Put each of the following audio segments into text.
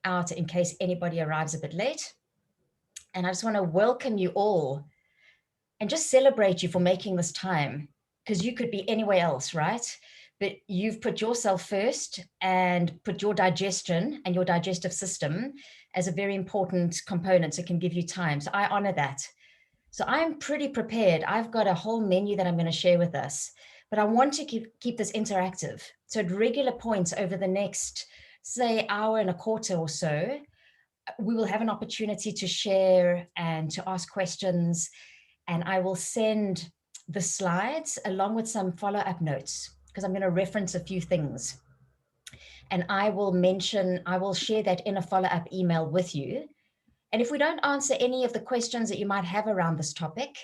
out in case anybody arrives a bit late. And I just want to welcome you all and just celebrate you for making this time, because you could be anywhere else, right? But you've put yourself first and put your digestion and your digestive system as a very important component, so it can give you time. So I honor that. So I'm pretty prepared. I've got a whole menu that I'm going to share with us, but I want to keep this interactive. So at regular points over the next, say, hour and a quarter or so, we will have an opportunity to share and to ask questions. And I will send the slides along with some follow-up notes, because I'm going to reference a few things. And I will share that in a follow-up email with you. And if we don't answer any of the questions that you might have around this topic,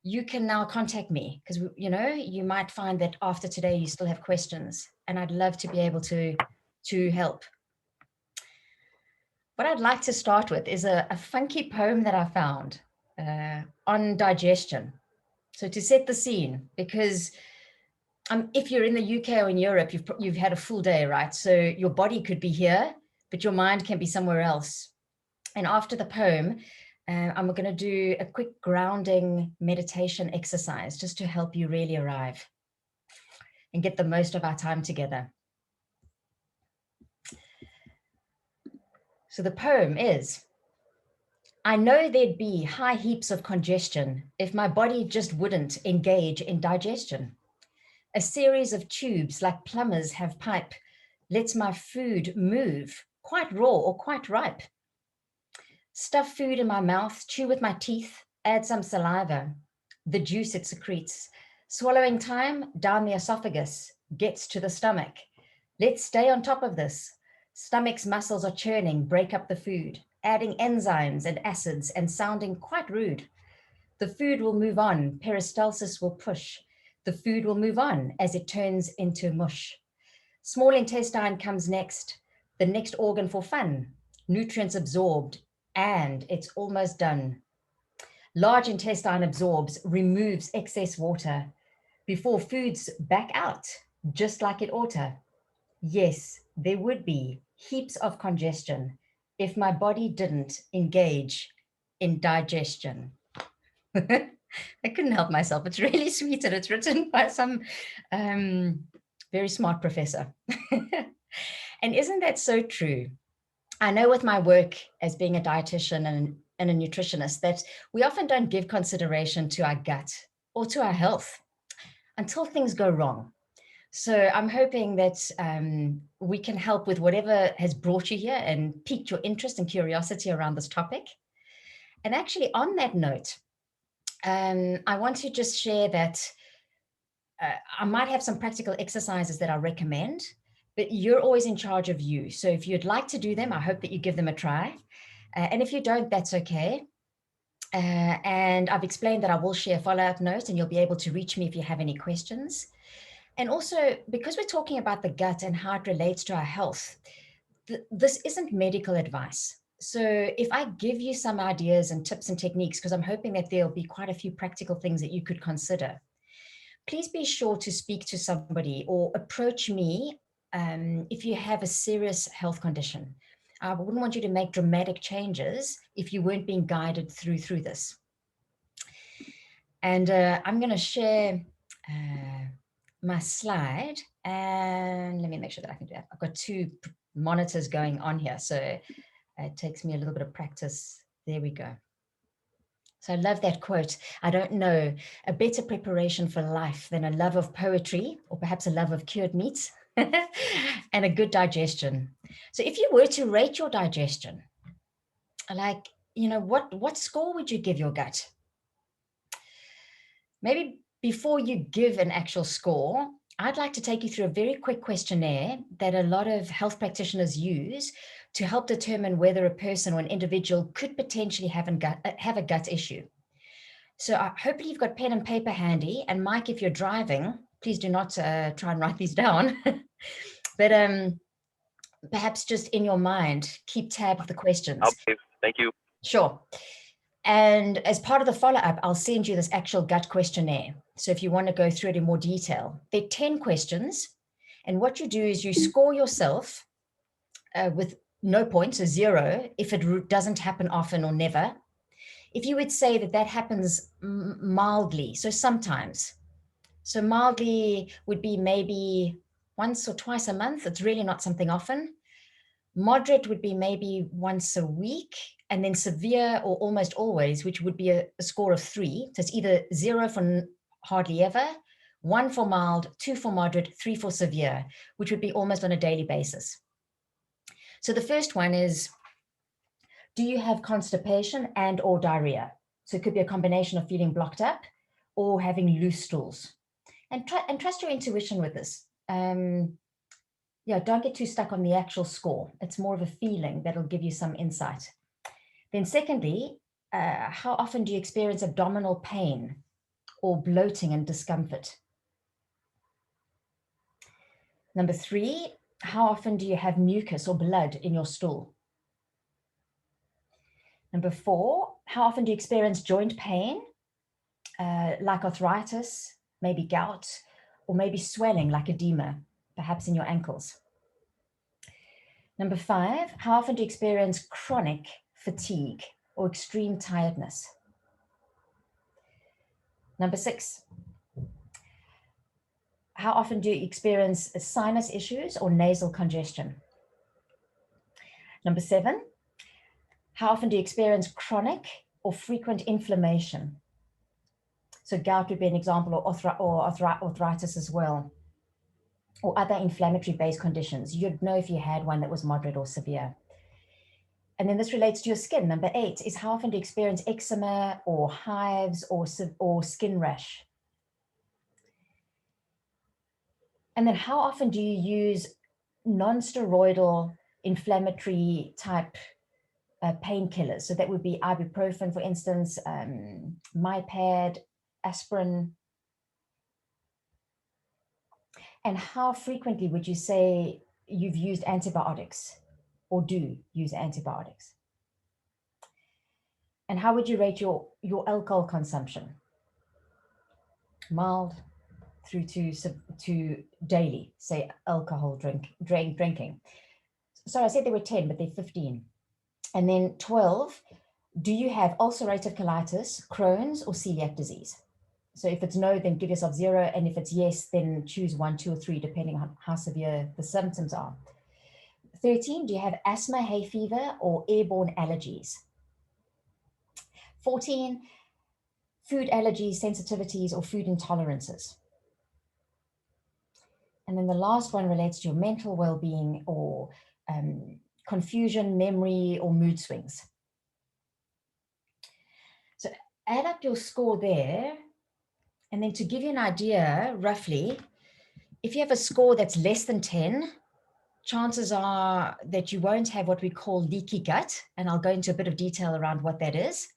you can now contact me, because you might find that after today you still have questions, and I'd love to be able to help. What I'd like to start with is a funky poem that I found on digestion. So to set the scene, because if you're in the UK or in Europe, you've had a full day, right? So your body could be here, but your mind can be somewhere else. And after the poem, I'm going to do a quick grounding meditation exercise just to help you really arrive and get the most of our time together. So the poem is, I know there'd be high heaps of congestion if my body just wouldn't engage in digestion. A series of tubes like plumbers have pipe lets my food move, quite raw or quite ripe. Stuff food in my mouth, chew with my teeth, add some saliva, the juice it secretes. Swallowing time down the esophagus, gets to the stomach. Let's stay on top of this. Stomach's muscles are churning, break up the food, adding enzymes and acids and sounding quite rude. The food will move on, peristalsis will push. The food will move on as it turns into mush. Small intestine comes next, the next organ for fun. Nutrients absorbed, and it's almost done. Large intestine absorbs, removes excess water before food's back out, just like it oughta. Yes, there would be heaps of congestion if my body didn't engage in digestion. I couldn't help myself. It's really sweet, and it's written by some very smart professor. And isn't that so true? I know with my work as being a dietitian and a nutritionist that we often don't give consideration to our gut or to our health until things go wrong. So I'm hoping that we can help with whatever has brought you here and piqued your interest and curiosity around this topic. And actually, on that note, I want to just share that I might have some practical exercises that I recommend, but you're always in charge of you. So if you'd like to do them, I hope that you give them a try. And if you don't, that's okay. And I've explained that I will share follow-up notes, and you'll be able to reach me if you have any questions. And also, because we're talking about the gut and how it relates to our health, this isn't medical advice. So if I give you some ideas and tips and techniques, because I'm hoping that there'll be quite a few practical things that you could consider, please be sure to speak to somebody or approach me if you have a serious health condition. I wouldn't want you to make dramatic changes if you weren't being guided through this. And I'm going to share my slide, and let me make sure that I can do that. I've got two monitors going on here, so it takes me a little bit of practice. There we go. So I love that quote. I don't know a better preparation for life than a love of poetry, or perhaps a love of cured meats, and a good digestion. So if you were to rate your digestion, like, what score would you give your gut? Maybe before you give an actual score, I'd like to take you through a very quick questionnaire that a lot of health practitioners use to help determine whether a person or an individual could potentially have a gut issue. So hopefully you've got pen and paper handy. And Mike, if you're driving, please do not try and write these down. But perhaps just in your mind, keep tab of the questions. Okay, thank you. Sure. And as part of the follow-up, I'll send you this actual gut questionnaire. So if you want to go through it in more detail, there are 10 questions. And what you do is you score yourself with no point, so 0, if it doesn't happen often or never. If you would say that that happens mildly, so sometimes. So mildly would be maybe once or twice a month. It's really not something often. Moderate would be maybe once a week, and then severe or almost always, which would be a score of 3. So it's either 0 for hardly ever, 1 for mild, 2 for moderate, 3 for severe, which would be almost on a daily basis. So the first one is, do you have constipation and or diarrhea? So it could be a combination of feeling blocked up or having loose stools. And trust your intuition with this. Yeah, don't get too stuck on the actual score. It's more of a feeling that'll give you some insight. Then secondly, how often do you experience abdominal pain or bloating and discomfort? Number 3, how often do you have mucus or blood in your stool? Number 4, how often do you experience joint pain, like arthritis, maybe gout, or maybe swelling like edema, perhaps in your ankles? Number 5, how often do you experience chronic fatigue or extreme tiredness? Number 6, how often do you experience sinus issues or nasal congestion? Number 7, how often do you experience chronic or frequent inflammation? So gout would be an example, or arthritis as well, or other inflammatory-based conditions. You'd know if you had one that was moderate or severe. And then this relates to your skin. Number 8 is, how often do you experience eczema or hives or skin rash? And then how often do you use non-steroidal inflammatory type painkillers? So that would be ibuprofen, for instance, Mypad, aspirin. And how frequently would you say you've used antibiotics or do use antibiotics? And how would you rate your alcohol consumption? Mild through to daily, say, alcohol drinking. So I said there were 10, but they're 15. And then 12, do you have ulcerative colitis, Crohn's, or celiac disease? So if it's no, then give yourself 0. And if it's yes, then choose 1, 2, or 3, depending on how severe the symptoms are. 13, do you have asthma, hay fever, or airborne allergies? 14, food allergies, sensitivities, or food intolerances. And then the last one relates to your mental well-being or confusion, memory, or mood swings. So add up your score there. And then to give you an idea, roughly, if you have a score that's less than 10, chances are that you won't have what we call leaky gut. And I'll go into a bit of detail around what that is.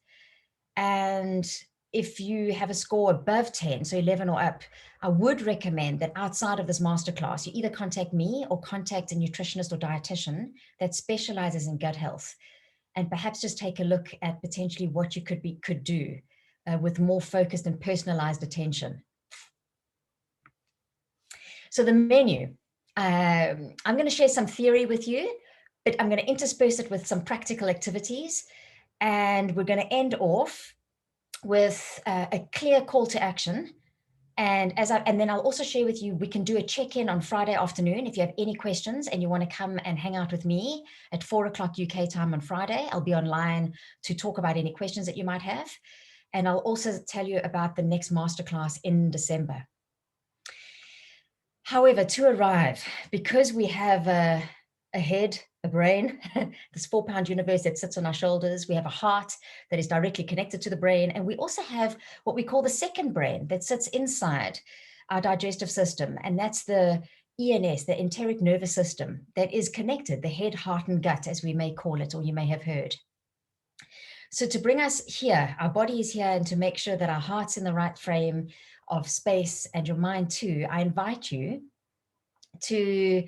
And if you have a score above 10, so 11 or up, I would recommend that outside of this masterclass, you either contact me or contact a nutritionist or dietitian that specializes in gut health, and perhaps just take a look at potentially what you could do with more focused and personalized attention. So the menu, I'm going to share some theory with you, but I'm going to intersperse it with some practical activities. And we're going to end off with a clear call to action. And then I'll also share with you, we can do a check-in on Friday afternoon. If you have any questions and you want to come and hang out with me at 4:00 UK time on Friday, I'll be online to talk about any questions that you might have. And I'll also tell you about the next masterclass in December. However, to arrive, because we have a head, a brain, this 4-pound universe that sits on our shoulders, we have a heart that is directly connected to the brain. And we also have what we call the second brain that sits inside our digestive system. And that's the ENS, the enteric nervous system, that is connected, the head, heart, and gut, as we may call it, or you may have heard. So to bring us here, our body is here, and to make sure that our heart's in the right frame of space and your mind too, I invite you to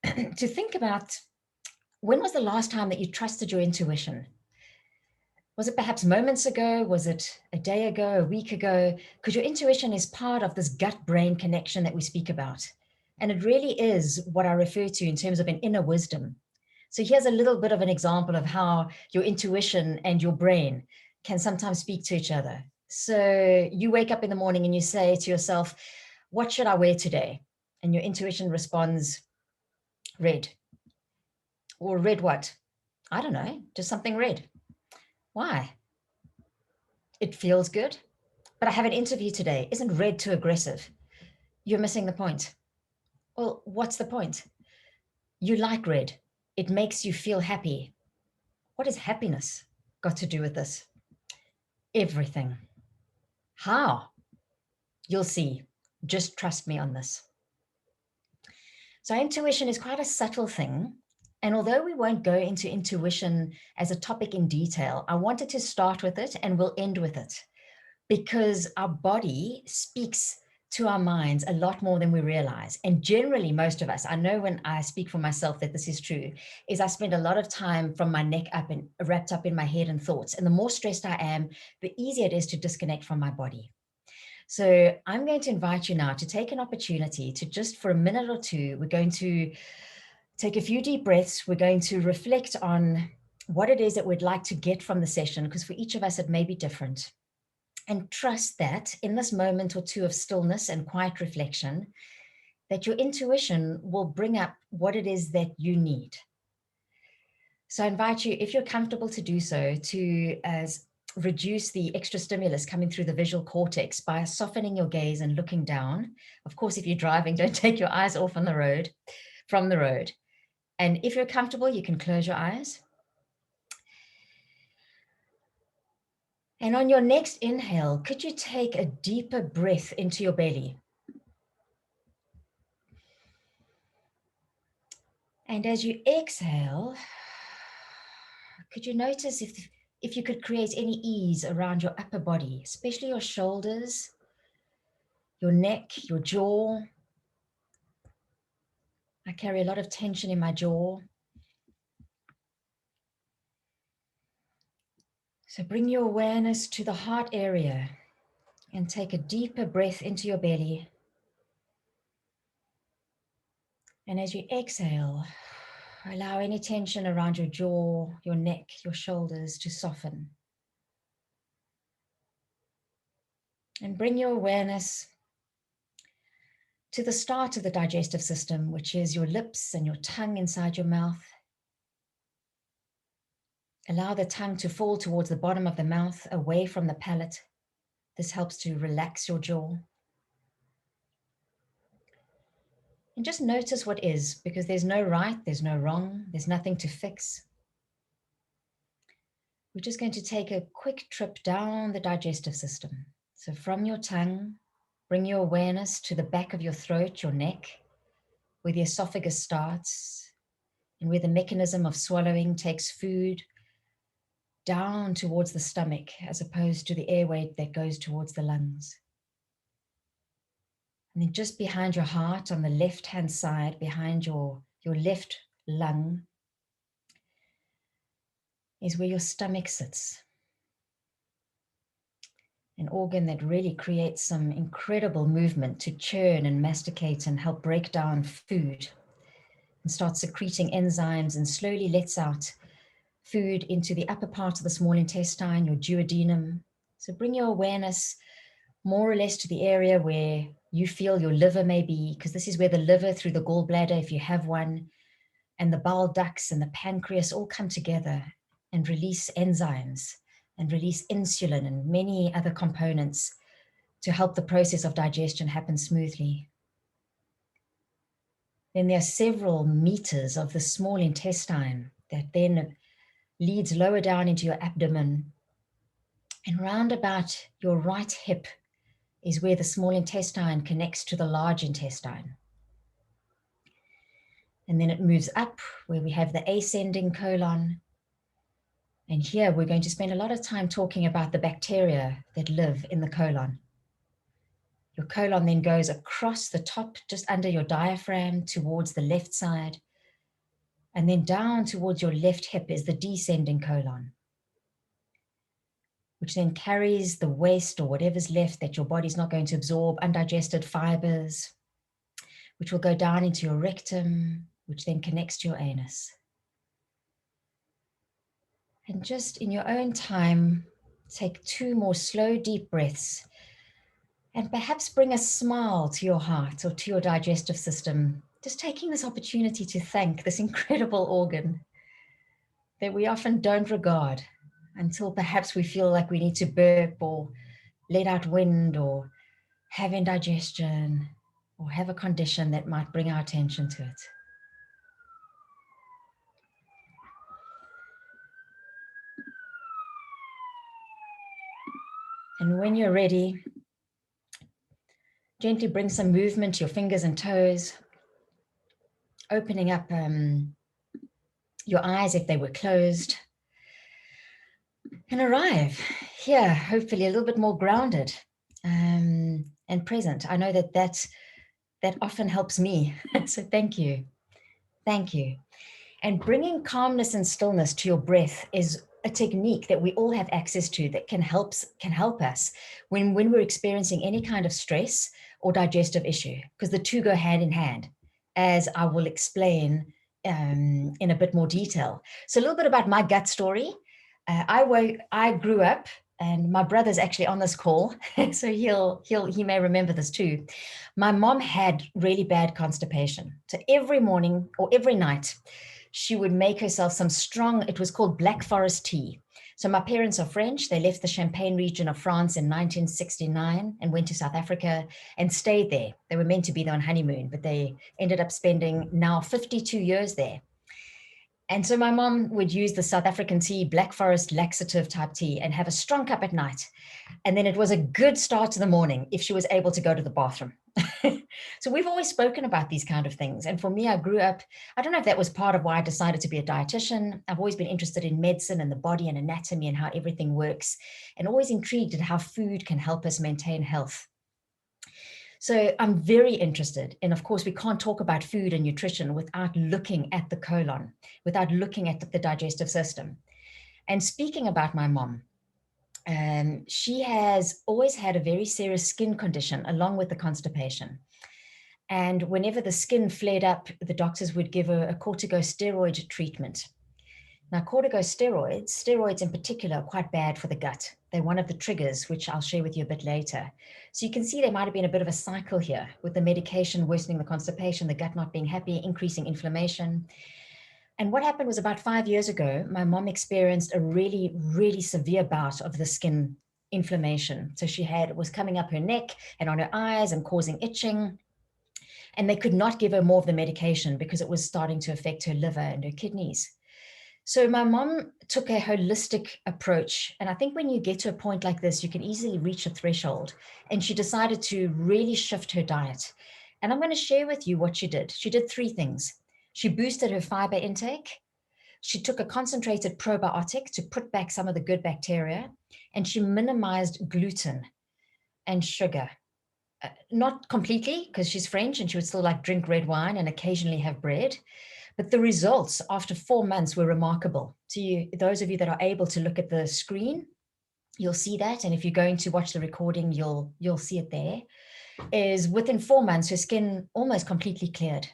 think about, when was the last time that you trusted your intuition? Was it perhaps moments ago? Was it a day ago, a week ago? Because your intuition is part of this gut-brain connection that we speak about. And it really is what I refer to in terms of an inner wisdom. So here's a little bit of an example of how your intuition and your brain can sometimes speak to each other. So you wake up in the morning and you say to yourself, what should I wear today? And your intuition responds, red. Or red what? I don't know, just something red. Why? It feels good. But I have an interview today. Isn't red too aggressive? You're missing the point. Well, what's the point? You like red. It makes you feel happy. What has happiness got to do with this? Everything. How? You'll see. Just trust me on this. So intuition is quite a subtle thing. And although we won't go into intuition as a topic in detail, I wanted to start with it and we'll end with it, because our body speaks to our minds a lot more than we realize. And generally, most of us, I know when I speak for myself that this is true, is I spend a lot of time from my neck up and wrapped up in my head and thoughts. And the more stressed I am, the easier it is to disconnect from my body. So I'm going to invite you now to take an opportunity to just for a minute or two, we're going to take a few deep breaths. We're going to reflect on what it is that we'd like to get from the session, because for each of us, it may be different. And trust that in this moment or two of stillness and quiet reflection, that your intuition will bring up what it is that you need. So I invite you, if you're comfortable to do so, to reduce the extra stimulus coming through the visual cortex by softening your gaze and looking down. Of course, if you're driving, don't take your eyes off on the road, from the road. And if you're comfortable, you can close your eyes. And on your next inhale, could you take a deeper breath into your belly? And as you exhale, could you notice if you could create any ease around your upper body, especially your shoulders, your neck, your jaw? I carry a lot of tension in my jaw. So bring your awareness to the heart area and take a deeper breath into your belly. And as you exhale, allow any tension around your jaw, your neck, your shoulders to soften. And bring your awareness to the start of the digestive system, which is your lips and your tongue inside your mouth. Allow the tongue to fall towards the bottom of the mouth, away from the palate. This helps to relax your jaw. And just notice what is, because there's no right, there's no wrong, there's nothing to fix. We're just going to take a quick trip down the digestive system. So from your tongue, bring your awareness to the back of your throat, your neck, where the esophagus starts and where the mechanism of swallowing takes food down towards the stomach, as opposed to the airway that goes towards the lungs. And then just behind your heart, on the left-hand side, behind your left lung, is where your stomach sits. An organ that really creates some incredible movement to churn and masticate and help break down food and start secreting enzymes and slowly lets out food into the upper part of the small intestine, your duodenum. So bring your awareness more or less to the area where you feel your liver may be, because this is where the liver, through the gallbladder, if you have one, and the bile ducts and the pancreas all come together and release enzymes and release insulin and many other components to help the process of digestion happen smoothly. Then there are several meters of the small intestine that then leads lower down into your abdomen. And round about your right hip is where the small intestine connects to the large intestine. And then it moves up where we have the ascending colon. And here we're going to spend a lot of time talking about the bacteria that live in the colon. Your colon then goes across the top, just under your diaphragm, towards the left side. And then down towards your left hip is the descending colon, which then carries the waste or whatever's left that your body's not going to absorb, undigested fibers, which will go down into your rectum, which then connects to your anus. And just in your own time, take 2 more slow, deep breaths and perhaps bring a smile to your heart or to your digestive system. Just taking this opportunity to thank this incredible organ that we often don't regard until perhaps we feel like we need to burp or let out wind or have indigestion or have a condition that might bring our attention to it. And when you're ready, gently bring some movement to your fingers and toes, opening up your eyes if they were closed, and arrive here, hopefully a little bit more grounded and present. I know that often helps me. So thank you. Thank you. And bringing calmness and stillness to your breath is a technique that we all have access to that can help us when we're experiencing any kind of stress or digestive issue, because the two go hand in hand, as I will explain in a bit more detail. So a little bit about my gut story. I grew up, and my brother's actually on this call, so he may remember this too. My mom had really bad constipation. So every morning or every night, she would make herself some strong, it was called Black Forest tea. So my parents are French. They left the Champagne region of France in 1969 and went to South Africa and stayed there. They were meant to be there on honeymoon, but they ended up spending now 52 years there. And so my mom would use the South African tea, Black Forest laxative type tea, and have a strong cup at night. And then it was a good start to the morning if she was able to go to the bathroom. So we've always spoken about these kind of things. And for me, I grew up, I don't know if that was part of why I decided to be a dietitian. I've always been interested in medicine and the body and anatomy and how everything works, and always intrigued at how food can help us maintain health. So I'm very interested. And of course, we can't talk about food and nutrition without looking at the colon, without looking at the digestive system. And speaking about my mom, she has always had a very serious skin condition along with the constipation. And whenever the skin flared up, the doctors would give her a corticosteroid treatment. Now, steroids in particular, are quite bad for the gut. They're one of the triggers, which I'll share with you a bit later. So you can see there might have been a bit of a cycle here with the medication worsening the constipation, the gut not being happy, increasing inflammation. And what happened was about 5 years ago, my mom experienced a really, really severe bout of the skin inflammation. So it was coming up her neck and on her eyes and causing itching. And they could not give her more of the medication because it was starting to affect her liver and her kidneys. So my mom took a holistic approach. And I think when you get to a point like this, you can easily reach a threshold. And she decided to really shift her diet. And I'm going to share with you what she did. She did 3 things. She boosted her fiber intake. She took a concentrated probiotic to put back some of the good bacteria. And she minimized gluten and sugar. Not completely, because she's French and she would still like drink red wine and occasionally have bread. But the results after 4 months were remarkable. So those of you that are able to look at the screen, you'll see that. And if you're going to watch the recording, you'll see it there. Is within 4 months, her skin almost completely cleared.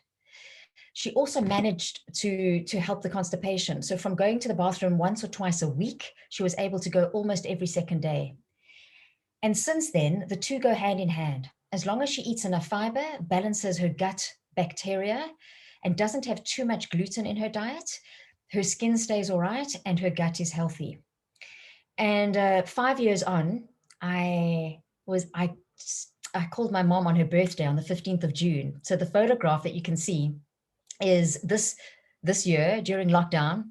She also managed to help the constipation. So from going to the bathroom once or twice a week, she was able to go almost every second day. And since then, the two go hand in hand. As long as she eats enough fiber, balances her gut bacteria, and doesn't have too much gluten in her diet, her skin stays all right and her gut is healthy. And 5 years on, I called my mom on her birthday on the 15th of June. So the photograph that you can see is this year during lockdown.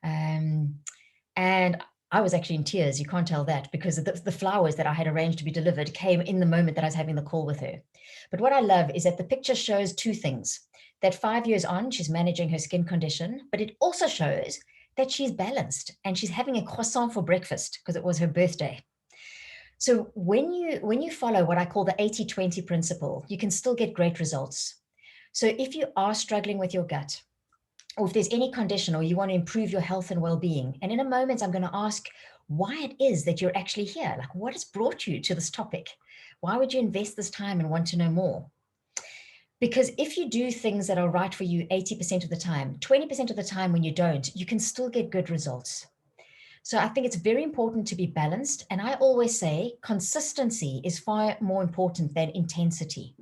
And I was actually in tears. You can't tell that, because the flowers that I had arranged to be delivered came in the moment that I was having the call with her. But what I love is that the picture shows 2 things. That 5 years on, she's managing her skin condition, but it also shows that she's balanced and she's having a croissant for breakfast because it was her birthday. So when you follow what I call the 80-20 principle, you can still get great results. So if you are struggling with your gut, or if there's any condition, or you want to improve your health and well-being, and in a moment, I'm going to ask why it is that you're actually here. Like, what has brought you to this topic? Why would you invest this time and want to know more? Because if you do things that are right for you 80% of the time, 20% of the time when you don't, you can still get good results. So I think it's very important to be balanced. And I always say consistency is far more important than intensity.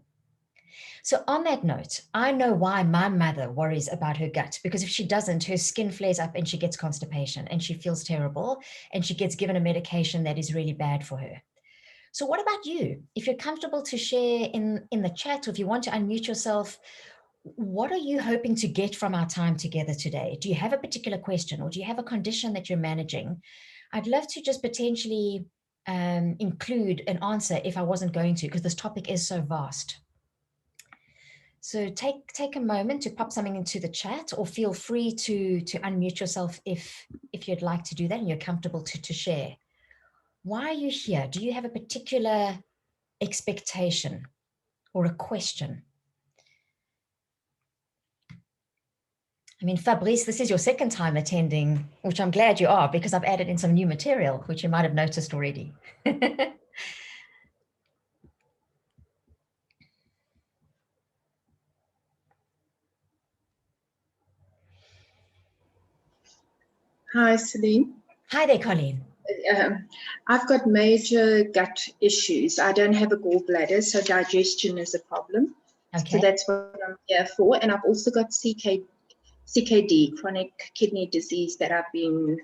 So on that note, I know why my mother worries about her gut, because if she doesn't, her skin flares up and she gets constipation and she feels terrible and she gets given a medication that is really bad for her. So what about you? If you're comfortable to share in the chat, or if you want to unmute yourself, what are you hoping to get from our time together today? Do you have a particular question, or do you have a condition that you're managing? I'd love to just potentially include an answer if I wasn't going to, because this topic is so vast. So take a moment to pop something into the chat, or feel free to unmute yourself if you'd like to do that and you're comfortable to share. Why are you here? Do you have a particular expectation or a question? I mean, Fabrice, this is your second time attending, which I'm glad you are, because I've added in some new material, which you might have noticed already. Hi, Celynn. Hi there, Colleen. I've got major gut issues. I don't have a gallbladder, so digestion is a problem. Okay. So that's what I'm here for. And I've also got CKD, chronic kidney disease, that I've been,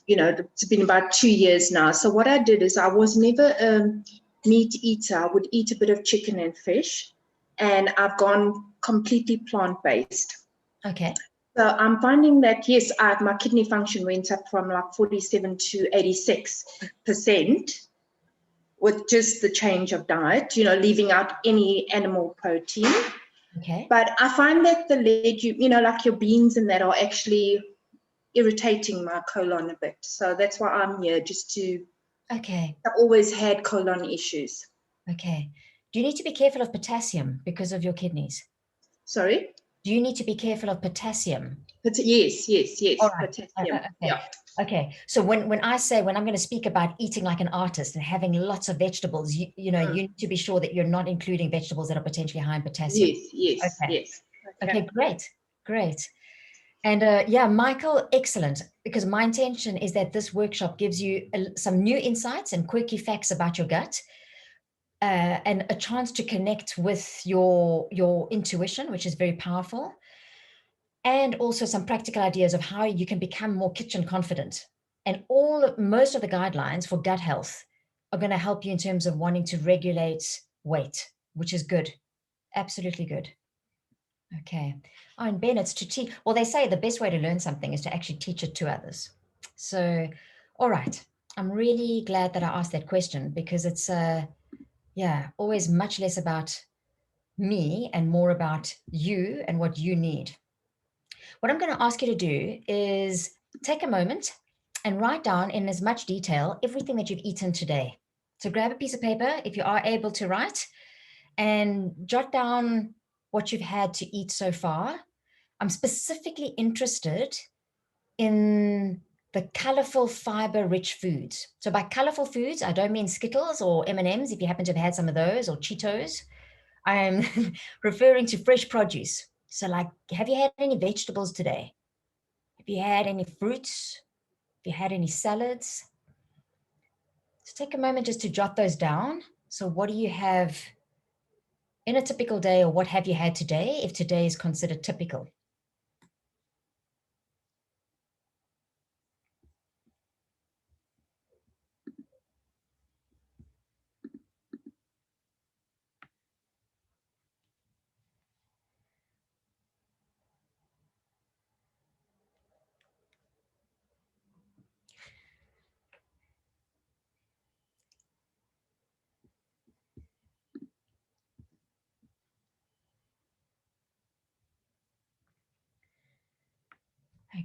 it's been about 2 years now. So what I did is, I was never a meat eater. I would eat a bit of chicken and fish, and I've gone completely plant-based. Okay. So I'm finding that, yes, my kidney function went up from like 47 to 86% with just the change of diet, leaving out any animal protein. Okay. But I find that the lead, like your beans and that, are actually irritating my colon a bit. So that's why I'm here, just to. Okay. I've always had colon issues. Okay. Do you need to be careful of potassium because of your kidneys? Sorry? Do you need to be careful of potassium? Yes. All right. Potassium. Okay. Yeah. Okay. So when I'm going to speak about eating like an artist and having lots of vegetables, you need to be sure that you're not including vegetables that are potentially high in potassium. Yes. Okay, great. And yeah, Michael, excellent. Because my intention is that this workshop gives you some new insights and quirky facts about your gut. And a chance to connect with your intuition, which is very powerful, and also some practical ideas of how you can become more kitchen confident. And most of the guidelines for gut health are going to help you in terms of wanting to regulate weight, which is good, absolutely good. Okay. Oh, and Ben, it's to teach. Well, they say the best way to learn something is to actually teach it to others. So, all right. I'm really glad that I asked that question, because it's always much less about me and more about you and what you need. What I'm going to ask you to do is take a moment and write down in as much detail everything that you've eaten today. So grab a piece of paper if you are able to write, and jot down what you've had to eat so far. I'm specifically interested in the colorful, fiber-rich foods. So by colorful foods, I don't mean Skittles or M&Ms, if you happen to have had some of those, or Cheetos. I'm referring to fresh produce. So like, have you had any vegetables today? Have you had any fruits? Have you had any salads? Just take a moment just to jot those down. So what do you have in a typical day, or what have you had today, if today is considered typical?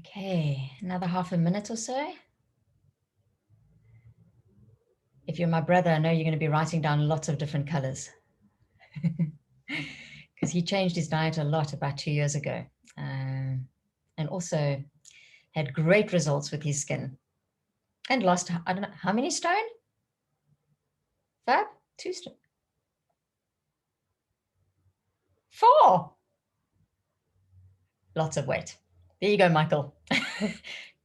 Okay, another half a minute or so. If you're my brother, I know you're going to be writing down lots of different colors, because he changed his diet a lot about 2 years ago, and also had great results with his skin, and lost, I don't know, how many stone? Fab? 2 stone? 4. Lots of weight. There you go, Michael.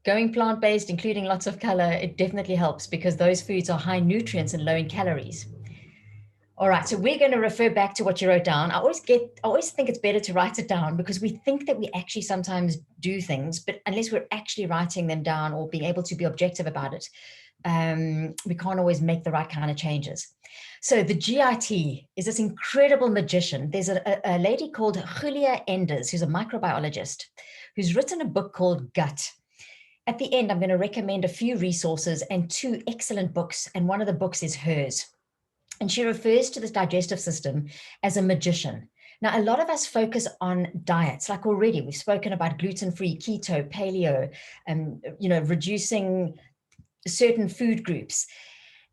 Going plant-based, including lots of color, it definitely helps because those foods are high in nutrients and low in calories. All right, so we're going to refer back to what you wrote down. I always think it's better to write it down because we think that we actually sometimes do things, but unless we're actually writing them down or being able to be objective about it, we can't always make the right kind of changes. So the GIT is this incredible magician. There's a lady called Julia Enders, who's a microbiologist, who's written a book called Gut. At the end, I'm going to recommend a few resources and 2 excellent books, and one of the books is hers. And she refers to the digestive system as a magician. Now, a lot of us focus on diets, like already we've spoken about gluten-free, keto, paleo, reducing certain food groups.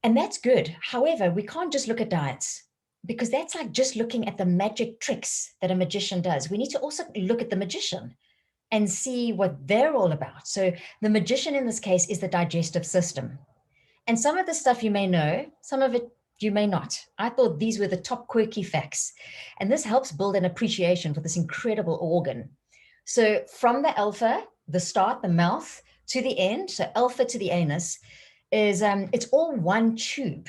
And that's good. However, we can't just look at diets because that's like just looking at the magic tricks that a magician does. We need to also look at the magician and see what they're all about. So the magician in this case is the digestive system. And some of the stuff you may know, some of it you may not. I thought these were the top quirky facts. And this helps build an appreciation for this incredible organ. So from the alpha, the start, the mouth, to the end, so alpha to the anus, is it's all one tube,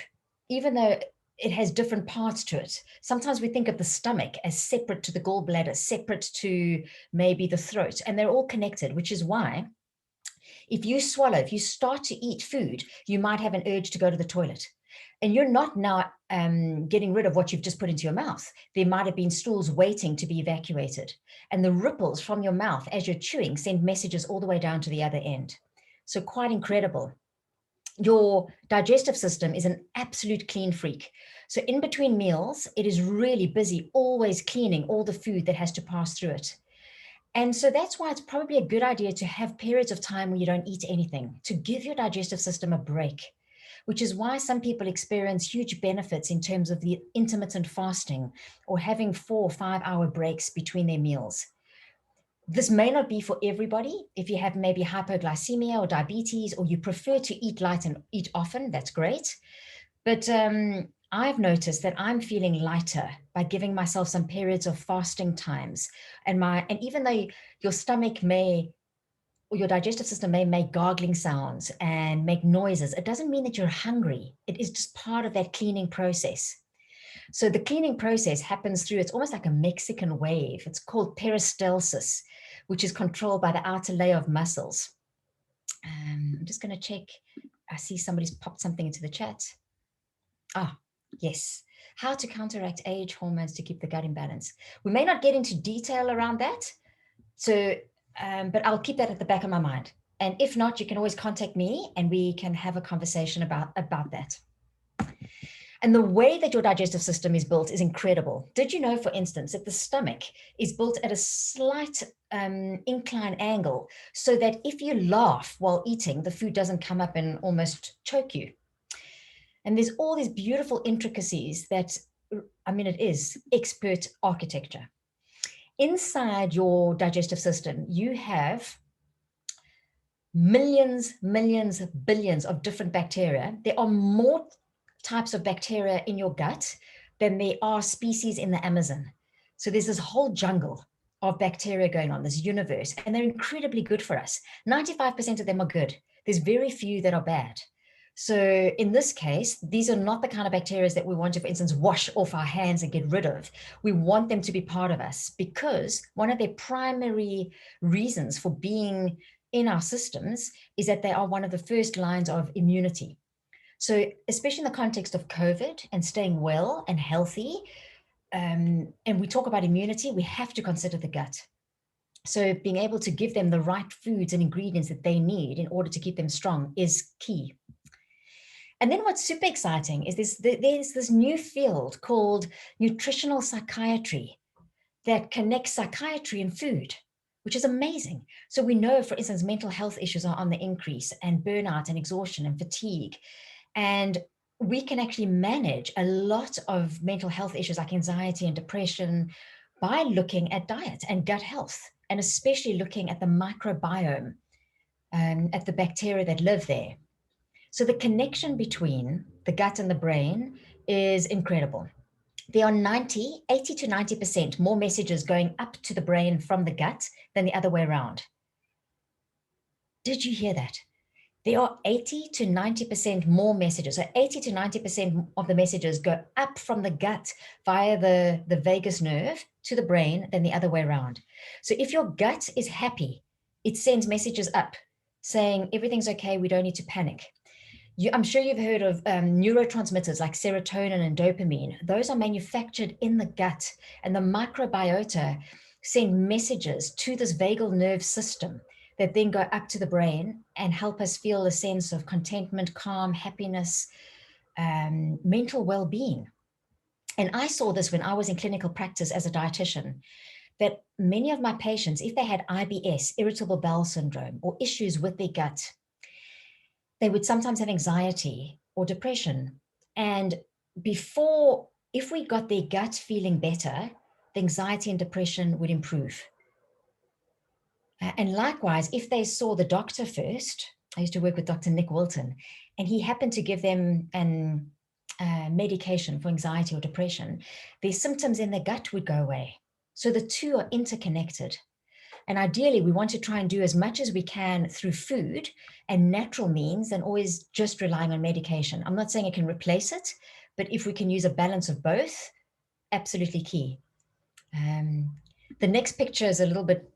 even though it has different parts to it. Sometimes we think of the stomach as separate to the gallbladder, separate to maybe the throat, and they're all connected, which is why if you swallow, if you start to eat food, you might have an urge to go to the toilet. And you're not now getting rid of what you've just put into your mouth. There might have been stools waiting to be evacuated. And the ripples from your mouth as you're chewing send messages all the way down to the other end. So quite incredible. Your digestive system is an absolute clean freak. So in between meals, it is really busy, always cleaning all the food that has to pass through it. And so that's why it's probably a good idea to have periods of time where you don't eat anything, to give your digestive system a break, which is why some people experience huge benefits in terms of the intermittent fasting or having 4 or 5 hour breaks between their meals. This may not be for everybody. If you have maybe hypoglycemia or diabetes, or you prefer to eat light and eat often, that's great. But I've noticed that I'm feeling lighter by giving myself some periods of fasting times. And even though your stomach may, or your digestive system may make gargling sounds and make noises, it doesn't mean that you're hungry. It is just part of that cleaning process. So the cleaning process happens through, it's almost like a Mexican wave. It's called peristalsis, which is controlled by the outer layer of muscles. I'm just going to check. I see somebody's popped something into the chat. Yes. How to counteract age hormones to keep the gut in balance. We may not get into detail around that. So, but I'll keep that at the back of my mind. And if not, you can always contact me and we can have a conversation about that. And the way that your digestive system is built is incredible. Did you know, for instance, that the stomach is built at a slight incline angle so that if you laugh while eating, the food doesn't come up and almost choke you? And there's all these beautiful intricacies that, it is expert architecture. Inside your digestive system, you have millions, billions of different bacteria. There are more types of bacteria in your gut than there are species in the Amazon. So there's this whole jungle of bacteria going on, this universe, and they're incredibly good for us. 95% of them are good. There's very few that are bad. So in this case, these are not the kind of bacteria that we want to, for instance, wash off our hands and get rid of. We want them to be part of us because one of their primary reasons for being in our systems is that they are one of the first lines of immunity. So especially in the context of COVID and staying well and healthy, and we talk about immunity, we have to consider the gut. So being able to give them the right foods and ingredients that they need in order to keep them strong is key. And then what's super exciting is there's this new field called nutritional psychiatry that connects psychiatry and food, which is amazing. So we know, for instance, mental health issues are on the increase, and burnout and exhaustion and fatigue. And we can actually manage a lot of mental health issues like anxiety and depression by looking at diet and gut health, and especially looking at the microbiome and at the bacteria that live there. So the connection between the gut and the brain is incredible. There are 80 to 90% more messages going up to the brain from the gut than the other way around. Did you hear that? There are 80 to 90% more messages. So 80 to 90% of the messages go up from the gut via the vagus nerve to the brain than the other way around. So if your gut is happy, it sends messages up saying everything's okay, we don't need to panic. I'm sure you've heard of neurotransmitters like serotonin and dopamine. Those are manufactured in the gut, and the microbiota send messages to this vagal nerve system that then go up to the brain and help us feel a sense of contentment, calm, happiness, mental well-being. And I saw this when I was in clinical practice as a dietitian, that many of my patients, if they had IBS, irritable bowel syndrome, or issues with their gut, they would sometimes have anxiety or depression. And if we got their gut feeling better, the anxiety and depression would improve. And likewise, if they saw the doctor first, I used to work with Dr. Nick Wilton, and he happened to give them an medication for anxiety or depression, their symptoms in their gut would go away. So the two are interconnected. And ideally, we want to try and do as much as we can through food and natural means than always just relying on medication. I'm not saying it can replace it, but if we can use a balance of both, absolutely key. The next picture is a little bit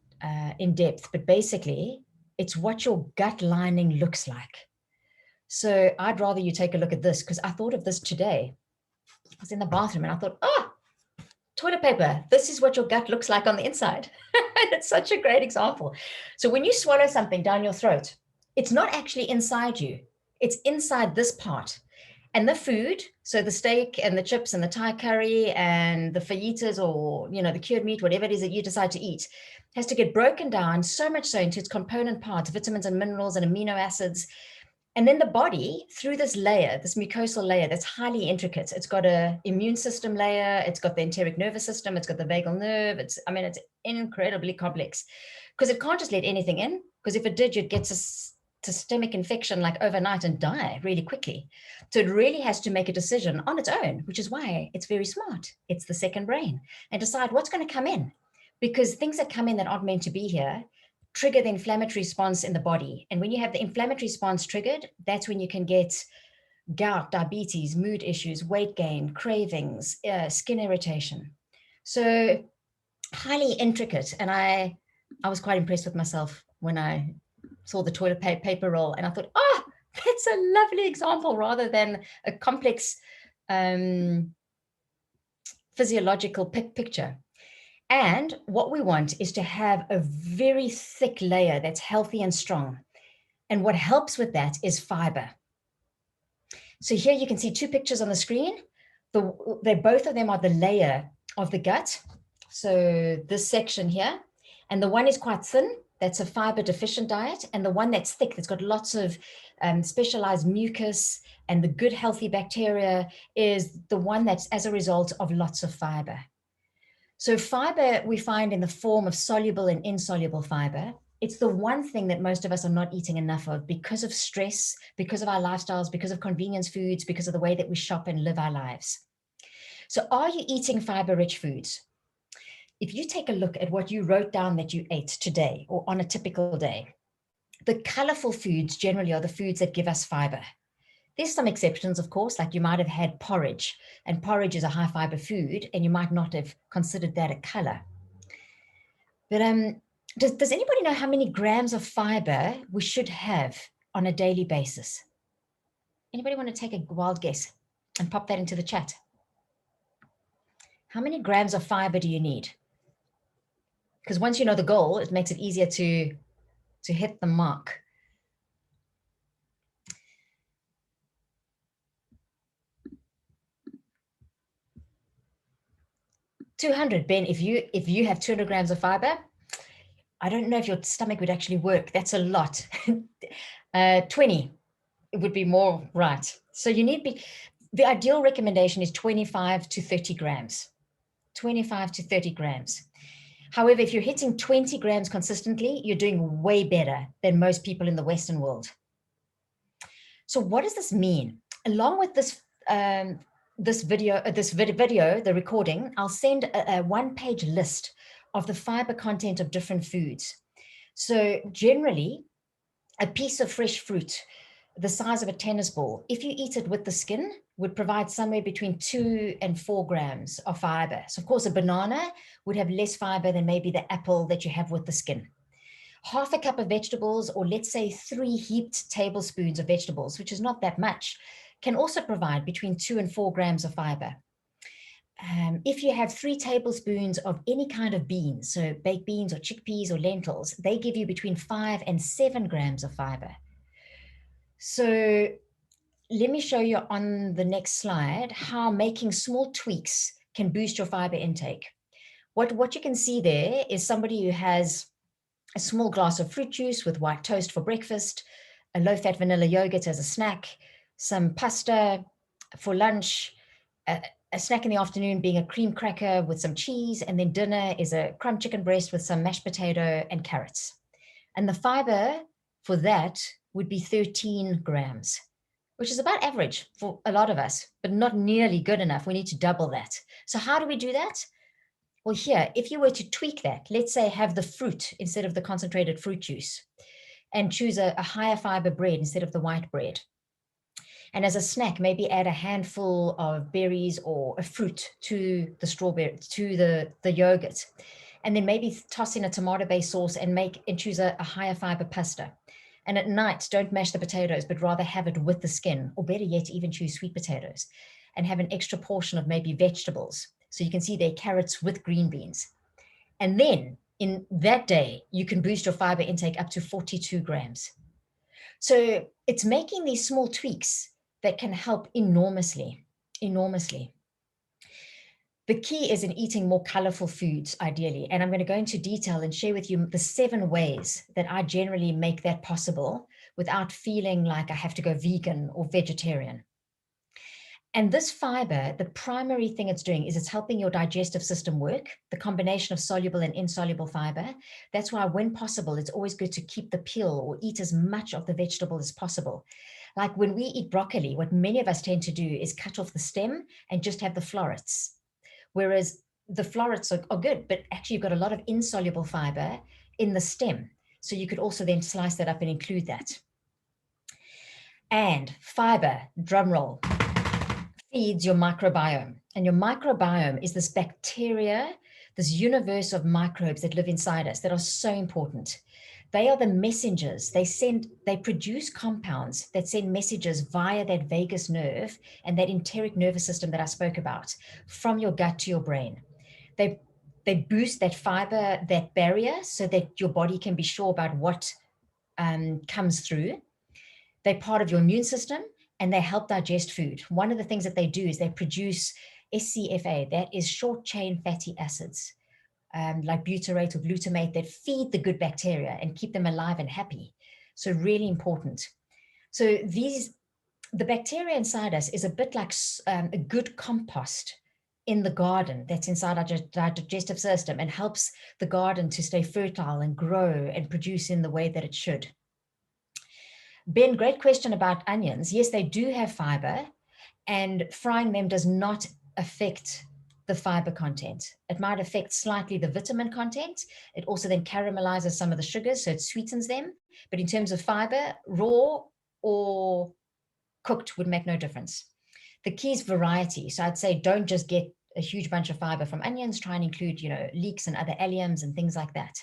in depth, but basically it's what your gut lining looks like. So I'd rather you take a look at this because I thought of this today. I was in the bathroom and I thought, oh, toilet paper, this is what your gut looks like on the inside. And it's such a great example. So when you swallow something down your throat, it's not actually inside you. It's inside this part. And the food, so the steak and the chips and the Thai curry and the fajitas or, the cured meat, whatever it is that you decide to eat, has to get broken down so much so into its component parts, vitamins and minerals and amino acids. And then the body, through this layer, this mucosal layer that's highly intricate, it's got an immune system layer, it's got the enteric nervous system, it's got the vagal nerve. It's incredibly complex because it can't just let anything in, because if it did, you'd get systemic infection like overnight and die really quickly. So it really has to make a decision on its own, which is why it's very smart. It's the second brain, and decide what's going to come in, because things that come in that aren't meant to be here trigger the inflammatory response in the body. And when you have the inflammatory response triggered, that's when you can get gout, diabetes, mood issues, weight gain, cravings, skin irritation. So highly intricate. And I was quite impressed with myself when I saw the toilet paper roll, and I thought, oh, that's a lovely example rather than a complex physiological picture. And what we want is to have a very thick layer that's healthy and strong. And what helps with that is fiber. So here you can see two pictures on the screen. Both of them are the layer of the gut. So this section here, and the one is quite thin, that's a fiber deficient diet. And the one that's thick, that's got lots of specialized mucus and the good healthy bacteria, is the one that's as a result of lots of fiber. So fiber we find in the form of soluble and insoluble fiber. It's the one thing that most of us are not eating enough of because of stress, because of our lifestyles, because of convenience foods, because of the way that we shop and live our lives. So are you eating fiber-rich foods? If you take a look at what you wrote down that you ate today or on a typical day, the colorful foods generally are the foods that give us fiber. There's some exceptions, of course, like you might have had porridge, and porridge is a high fiber food, and you might not have considered that a color. But does anybody know how many grams of fiber we should have on a daily basis? Anybody want to take a wild guess and pop that into the chat? How many grams of fiber do you need? Because once you know the goal, it makes it easier to hit the mark. 200, Ben, if you have 200 grams of fiber, I don't know if your stomach would actually work. That's a lot. 20, it would be more right. So you need, the ideal recommendation is 25 to 30 grams. 25 to 30 grams. However, if you're hitting 20 grams consistently, you're doing way better than most people in the Western world. So what does this mean? Along with this video, the recording, I'll send a one-page list of the fiber content of different foods. So generally, A piece of fresh fruit the size of a tennis ball, if you eat it with the skin, would provide somewhere between 2 and 4 grams of fiber. So of course, a banana would have less fiber than maybe the apple that you have with the skin. Half a cup of vegetables, or let's say 3 heaped tablespoons of vegetables, which is not that much, can also provide between 2 and 4 grams of fiber. If you have 3 tablespoons of any kind of beans, so baked beans or chickpeas or lentils, they give you between 5 and 7 grams of fiber. So let me show you on the next slide how making small tweaks can boost your fiber intake. What you can see there is somebody who has a small glass of fruit juice with white toast for breakfast, a low-fat vanilla yogurt as a snack, some pasta for lunch, a snack in the afternoon being a cream cracker with some cheese, and then dinner is a crumb chicken breast with some mashed potato and carrots. And the fiber for that would be 13 grams, which is about average for a lot of us, but not nearly good enough. We need to double that. So how do we do that? Well, here, if you were to tweak that, let's say have the fruit instead of the concentrated fruit juice, and choose a higher fiber bread instead of the white bread. And as a snack, maybe add a handful of berries or a fruit to the strawberry, to the yogurt. And then maybe toss in a tomato-based sauce and choose a higher fiber pasta. And at night, don't mash the potatoes, but rather have it with the skin, or better yet, even choose sweet potatoes and have an extra portion of maybe vegetables. So you can see there carrots with green beans. And then in that day, you can boost your fiber intake up to 42 grams. So it's making these small tweaks that can help enormously, enormously. The key is in eating more colorful foods, ideally. And I'm going to go into detail and share with you the 7 ways that I generally make that possible without feeling like I have to go vegan or vegetarian. And this fiber, the primary thing it's doing is it's helping your digestive system work, the combination of soluble and insoluble fiber. That's why when possible, it's always good to keep the peel or eat as much of the vegetable as possible. Like when we eat broccoli, what many of us tend to do is cut off the stem and just have the florets. Whereas the florets are good, but actually you've got a lot of insoluble fiber in the stem. So you could also then slice that up and include that. And fiber, drum roll, feeds your microbiome. And your microbiome is this bacteria, this universe of microbes that live inside us that are so important. They are the messengers. They produce compounds that send messages via that vagus nerve and that enteric nervous system that I spoke about, from your gut to your brain. They boost that fiber, that barrier, so that your body can be sure about what comes through. They're part of your immune system and they help digest food. One of the things that they do is they produce SCFA, that is short chain fatty acids. Like butyrate or glutamate, that feed the good bacteria and keep them alive and happy. So really important. So the bacteria inside us is a bit like a good compost in the garden that's inside our digestive system and helps the garden to stay fertile and grow and produce in the way that it should. Ben, great question about onions. Yes, they do have fiber, and frying them does not affect the fiber content. It might affect slightly the vitamin content. It also then caramelizes some of the sugars, so it sweetens them. But in terms of fiber, raw or cooked would make no difference. The key is variety. So I'd say don't just get a huge bunch of fiber from onions. Try and include, leeks and other alliums and things like that.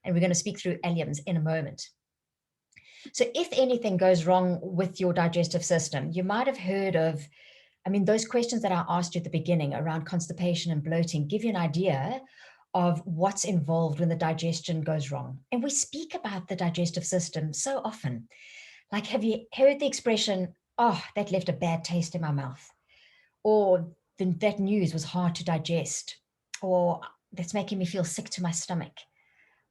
And we're going to speak through alliums in a moment. So if anything goes wrong with your digestive system, you might have heard of, those questions that I asked you at the beginning around constipation and bloating give you an idea of what's involved when the digestion goes wrong. And we speak about the digestive system so often. Like, have you heard the expression, oh, that left a bad taste in my mouth? Or that news was hard to digest? Or that's making me feel sick to my stomach?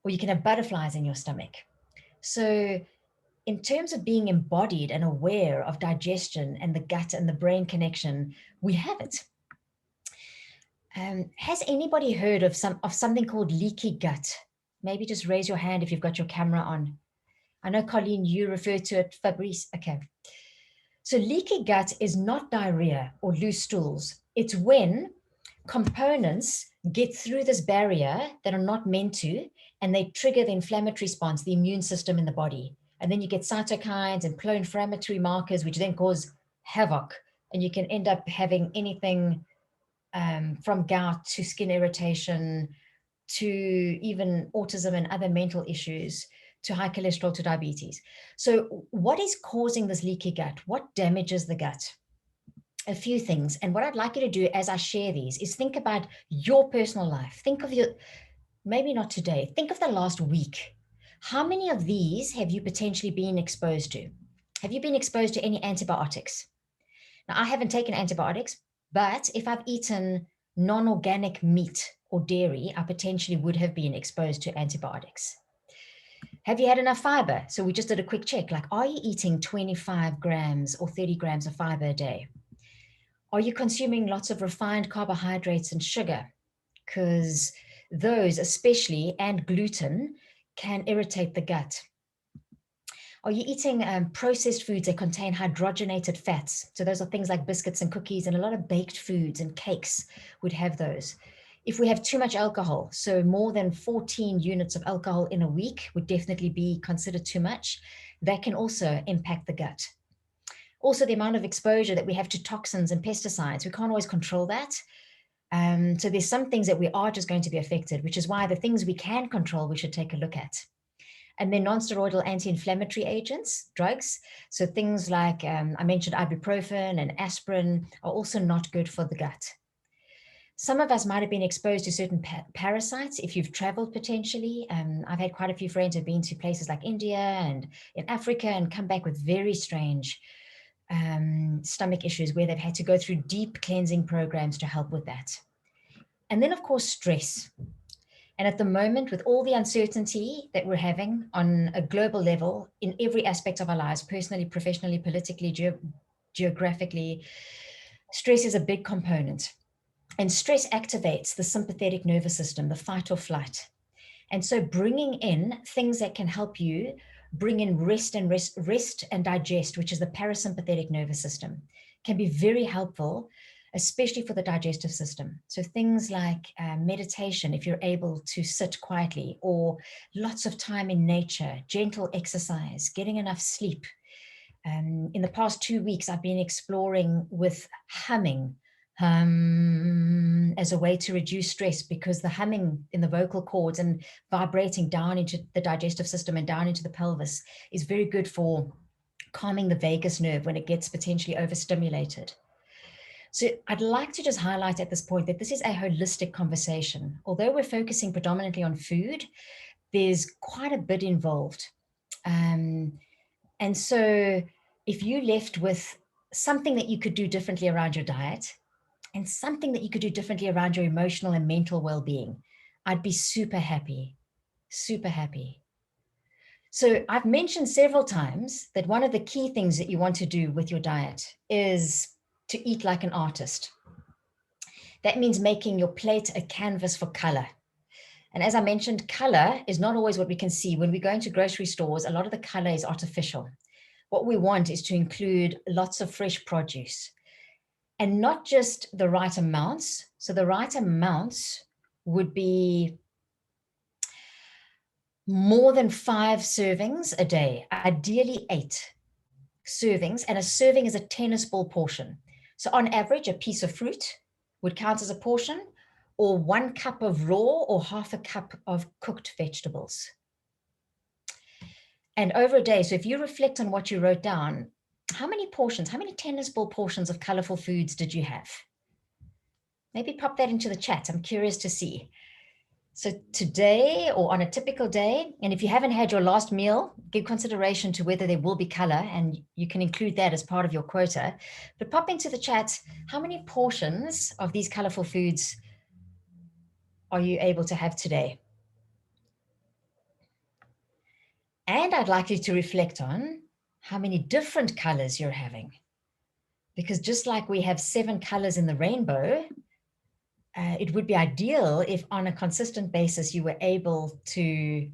Or you can have butterflies in your stomach. So in terms of being embodied and aware of digestion and the gut and the brain connection, we have it. Has anybody heard of something called leaky gut? Maybe just raise your hand if you've got your camera on. I know, Colleen, you refer to it. Fabrice, okay. So leaky gut is not diarrhea or loose stools. It's when components get through this barrier that are not meant to, and they trigger the inflammatory response, the immune system in the body. And then you get cytokines and pro-inflammatory markers, which then cause havoc. And you can end up having anything from gout to skin irritation to even autism and other mental issues, to high cholesterol, to diabetes. So what is causing this leaky gut? What damages the gut? A few things. And what I'd like you to do as I share these is think about your personal life. Think of your, maybe not today, think of the last week. How many of these have you potentially been exposed to? Have you been exposed to any antibiotics? Now, I haven't taken antibiotics, but if I've eaten non-organic meat or dairy, I potentially would have been exposed to antibiotics. Have you had enough fiber? So we just did a quick check, like, are you eating 25 grams or 30 grams of fiber a day? Are you consuming lots of refined carbohydrates and sugar? Because those, especially, and gluten, can irritate the gut. Are you eating processed foods that contain hydrogenated fats? So those are things like biscuits and cookies, and a lot of baked foods and cakes would have those. If we have too much alcohol, so more than 14 units of alcohol in a week would definitely be considered too much. That can also impact the gut. Also, the amount of exposure that we have to toxins and pesticides, we can't always control that. So there's some things that we are just going to be affected, which is why the things we can control, we should take a look at. And then non-steroidal anti-inflammatory agents, drugs. So things like I mentioned ibuprofen and aspirin are also not good for the gut. Some of us might have been exposed to certain parasites if you've traveled potentially. I've had quite a few friends who've been to places like India and in Africa and come back with very strange stomach issues where they've had to go through deep cleansing programs to help with that. And then, of course, stress. And at the moment, with all the uncertainty that we're having on a global level in every aspect of our lives, personally, professionally, politically, geographically, stress is a big component. And stress activates the sympathetic nervous system, the fight or flight. And so bringing in things that can help you bring in rest and digest, which is the parasympathetic nervous system, can be very helpful, especially for the digestive system. So things like meditation, if you're able to sit quietly, or lots of time in nature, gentle exercise, getting enough sleep. In the past 2 weeks, I've been exploring with humming as a way to reduce stress, because the humming in the vocal cords and vibrating down into the digestive system and down into the pelvis is very good for calming the vagus nerve when it gets potentially overstimulated. So I'd like to just highlight at this point that this is a holistic conversation. Although we're focusing predominantly on food, there's quite a bit involved. And so if you left with something that you could do differently around your diet and something that you could do differently around your emotional and mental well-being, I'd be super happy, super happy. So I've mentioned several times that one of the key things that you want to do with your diet is to eat like an artist. That means making your plate a canvas for color. And as I mentioned, color is not always what we can see. When we go into grocery stores, a lot of the color is artificial. What we want is to include lots of fresh produce, and not just the right amounts. So the right amounts would be more than 5 servings a day, ideally 8 servings, and a serving is a tennis ball portion. So on average, a piece of fruit would count as a portion, or 1 cup of raw or half a cup of cooked vegetables. And over a day, so if you reflect on what you wrote down, how many portions, how many tennis ball portions of colorful foods did you have? Maybe pop that into the chat. I'm curious to see. So today, or on a typical day, and if you haven't had your last meal, give consideration to whether there will be color, and you can include that as part of your quota. But pop into the chat, how many portions of these colorful foods are you able to have today? And I'd like you to reflect on how many different colors you're having. Because just like we have 7 colors in the rainbow, it would be ideal if on a consistent basis you were able to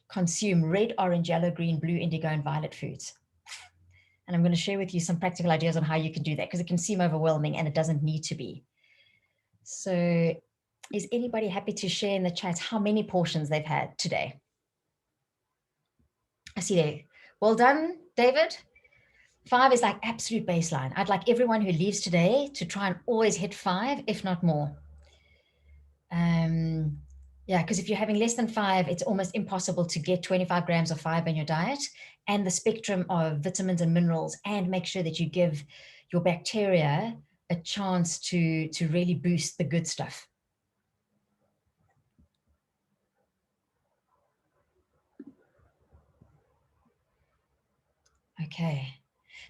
consume red, orange, yellow, green, blue, indigo, and violet foods. And I'm going to share with you some practical ideas on how you can do that, because it can seem overwhelming and it doesn't need to be. So is anybody happy to share in the chat how many portions they've had today? I see there Well done, David. 5 is like absolute baseline. I'd like everyone who leaves today to try and always hit 5, if not more. Yeah, because if you're having less than 5, it's almost impossible to get 25 grams of fiber in your diet and the spectrum of vitamins and minerals, and make sure that you give your bacteria a chance to really boost the good stuff. Okay,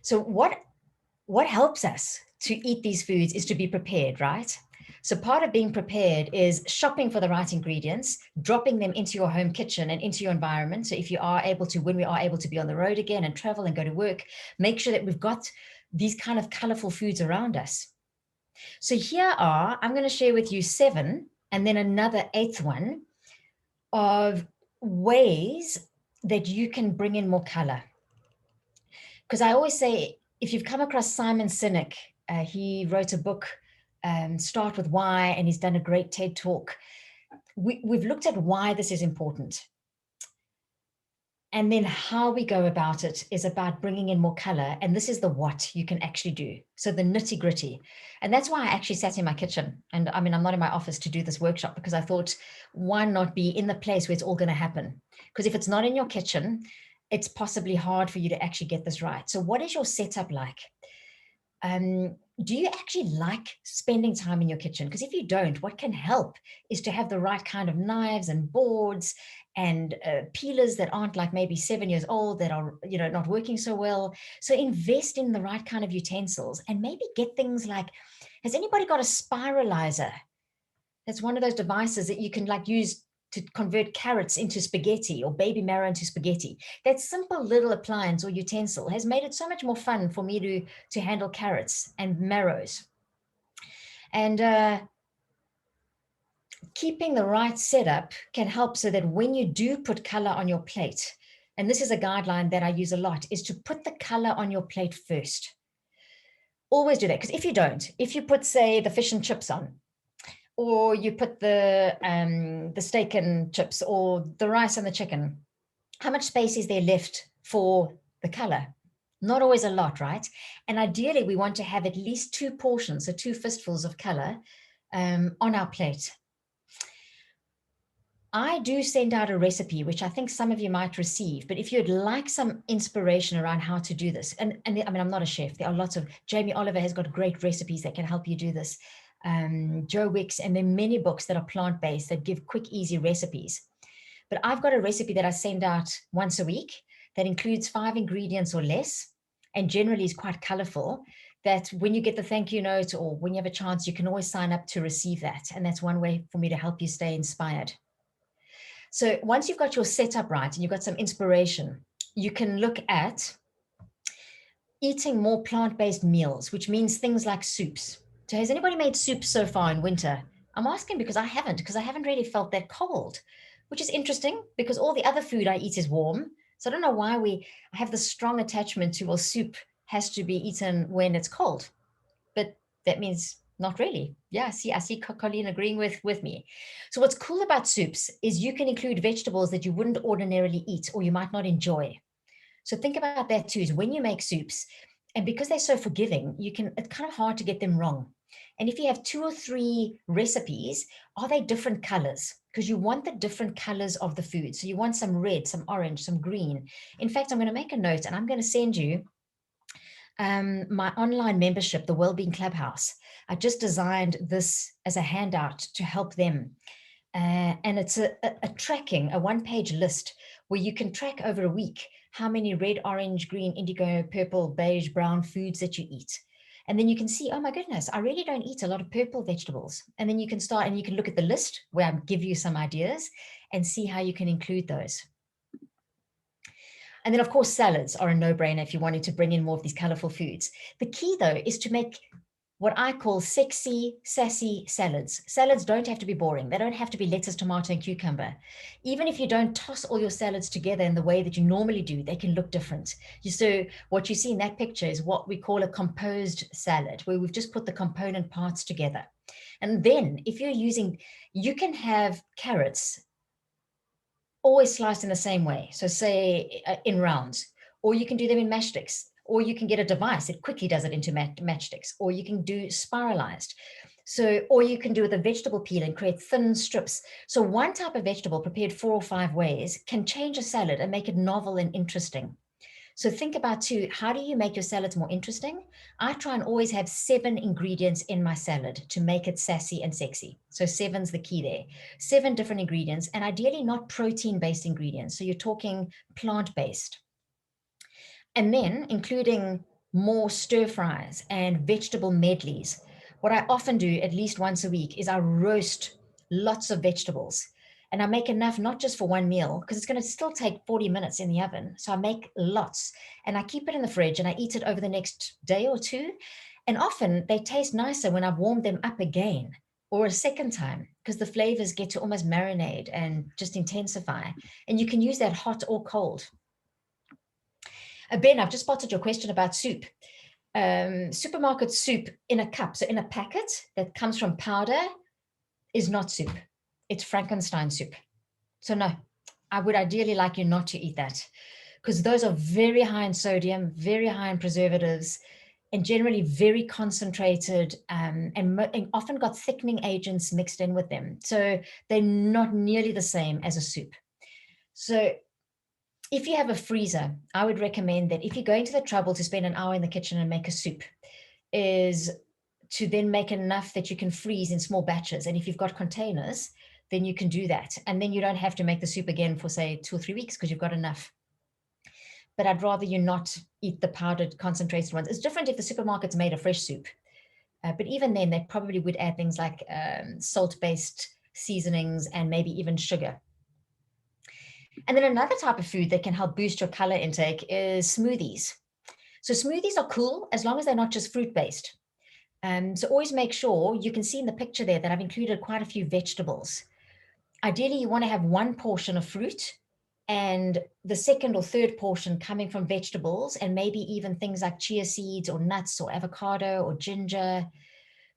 so what helps us to eat these foods is to be prepared, right? So part of being prepared is shopping for the right ingredients, dropping them into your home kitchen and into your environment. So if you are able to, when we are able to be on the road again and travel and go to work, make sure that we've got these kind of colorful foods around us. So here are, I'm going to share with you 7 and then another 8th one of ways that you can bring in more color. Because I always say, if you've come across Simon Sinek, he wrote a book, Start With Why, and he's done a great TED Talk. We've looked at why this is important. And then how we go about it is about bringing in more color. And this is the what you can actually do. So the nitty gritty. And that's why I actually sat in my kitchen. And I mean, I'm not in my office to do this workshop, because I thought, why not be in the place where it's all going to happen? Because if it's not in your kitchen, it's possibly hard for you to actually get this right. So what is your setup like? Do you actually like spending time in your kitchen? Because if you don't, what can help is to have the right kind of knives and boards and peelers that aren't like maybe 7 years old, that are, you know, not working so well. So invest in the right kind of utensils, and maybe get things like, has anybody got a spiralizer? That's one of those devices that you can like use to convert carrots into spaghetti or baby marrow into spaghetti. That simple little appliance or utensil has made it so much more fun for me to handle carrots and marrows. And keeping the right setup can help, so that when you do put color on your plate, and this is a guideline that I use a lot, is to put the color on your plate first. Always do that, because if you don't, if you put, say, the fish and chips on, or you put the steak and chips, or the rice and the chicken, how much space is there left for the color? Not always a lot, right? And ideally, we want to have at least 2 portions, so 2 fistfuls of color on our plate. I do send out a recipe, which I think some of you might receive, but if you'd like some inspiration around how to do this, and I mean, I'm not a chef. There are lots of, Jamie Oliver has got great recipes that can help you do this. Joe Wicks, and there are many books that are plant-based that give quick, easy recipes. But I've got a recipe that I send out once a week that includes 5 ingredients or less, and generally is quite colorful, that when you get the thank you note, or when you have a chance, you can always sign up to receive that. And that's one way for me to help you stay inspired. So once you've got your setup right and you've got some inspiration, you can look at eating more plant-based meals, which means things like soups. So has anybody made soup so far in winter? I'm asking because I haven't really felt that cold, which is interesting, because all the other food I eat is warm. So I don't know why I have this strong attachment to, well, soup has to be eaten when it's cold, but that means not really. Yeah, I see Colleen agreeing with me. So what's cool about soups is you can include vegetables that you wouldn't ordinarily eat, or you might not enjoy. So think about that too, is when you make soups, and because they're so forgiving, it's kind of hard to get them wrong. And if you have 2 or 3 recipes, are they different colors? Because you want the different colors of the food. So you want some red, some orange, some green. In fact, I'm going to make a note, and I'm going to send you my online membership, the Wellbeing Clubhouse. I just designed this as a handout to help them. And it's a tracking, a 1-page list where you can track over a week how many red, orange, green, indigo, purple, beige, brown foods that you eat. And then you can see, oh my goodness, I really don't eat a lot of purple vegetables. And then you can start, and you can look at the list where I give you some ideas and see how you can include those. And then, of course, salads are a no-brainer if you wanted to bring in more of these colorful foods. The key, though, is to make what I call sexy, sassy salads. Salads don't have to be boring. They don't have to be lettuce, tomato, and cucumber. Even if you don't toss all your salads together in the way that you normally do, they can look different. So what you see in that picture is what we call a composed salad, where we've just put the component parts together. And then if you're using, you can have carrots always sliced in the same way. So say in rounds, or you can do them in matchsticks, or you can get a device that quickly does it into matchsticks, or you can do spiralized. So, or you can do with a vegetable peel and create thin strips. So one type of vegetable prepared 4 or 5 ways can change a salad and make it novel and interesting. So think about too, how do you make your salads more interesting? I try and always have 7 ingredients in my salad to make it sassy and sexy. So 7's the key there. 7 different ingredients, and ideally not protein-based ingredients. So you're talking plant-based. And then including more stir fries and vegetable medleys. What I often do at least once a week is I roast lots of vegetables. And I make enough, not just for one meal, because it's going to still take 40 minutes in the oven. So I make lots and I keep it in the fridge and I eat it over the next day or two. And often they taste nicer when I've warmed them up again or a second time, because the flavors get to almost marinate and just intensify. And you can use that hot or cold. Ben, I've just spotted your question about soup. Supermarket soup in a cup, so in a packet that comes from powder, is not soup. It's Frankenstein soup. So no, I would ideally like you not to eat that, because those are very high in sodium, very high in preservatives, and generally very concentrated, and often got thickening agents mixed in with them. So they're not nearly the same as a soup. So if you have a freezer, I would recommend that if you're going to the trouble to spend an hour in the kitchen and make a soup, is to then make enough that you can freeze in small batches. And if you've got containers, then you can do that. And then you don't have to make the soup again for, say, 2 or 3 weeks because you've got enough. But I'd rather you not eat the powdered concentrated ones. It's different if the supermarket's made a fresh soup. But even then, they probably would add things like salt-based seasonings and maybe even sugar. And then another type of food that can help boost your color intake is smoothies. So smoothies are cool as long as they're not just fruit-based. So always make sure, you can see in the picture there that I've included quite a few vegetables. Ideally, you want to have 1 portion of fruit and the second or third portion coming from vegetables, and maybe even things like chia seeds or nuts or avocado or ginger.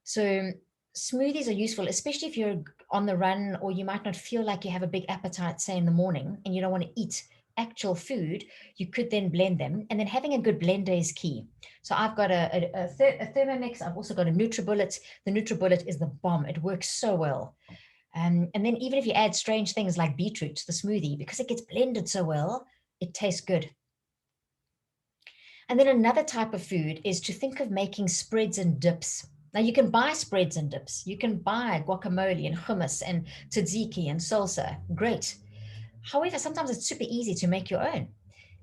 So smoothies are useful, especially if you're on the run or you might not feel like you have a big appetite, say in the morning, and you don't want to eat actual food. You could then blend them, and then having a good blender is key. So I've got a Thermomix. I've also got a NutriBullet. The NutriBullet is the bomb. It works so well. And then even if you add strange things like beetroot to the smoothie, because it gets blended so well, it tastes good. And then another type of food is to think of making spreads and dips. Now you can buy spreads and dips. You can buy guacamole and hummus and tzatziki and salsa. Great. However, sometimes it's super easy to make your own,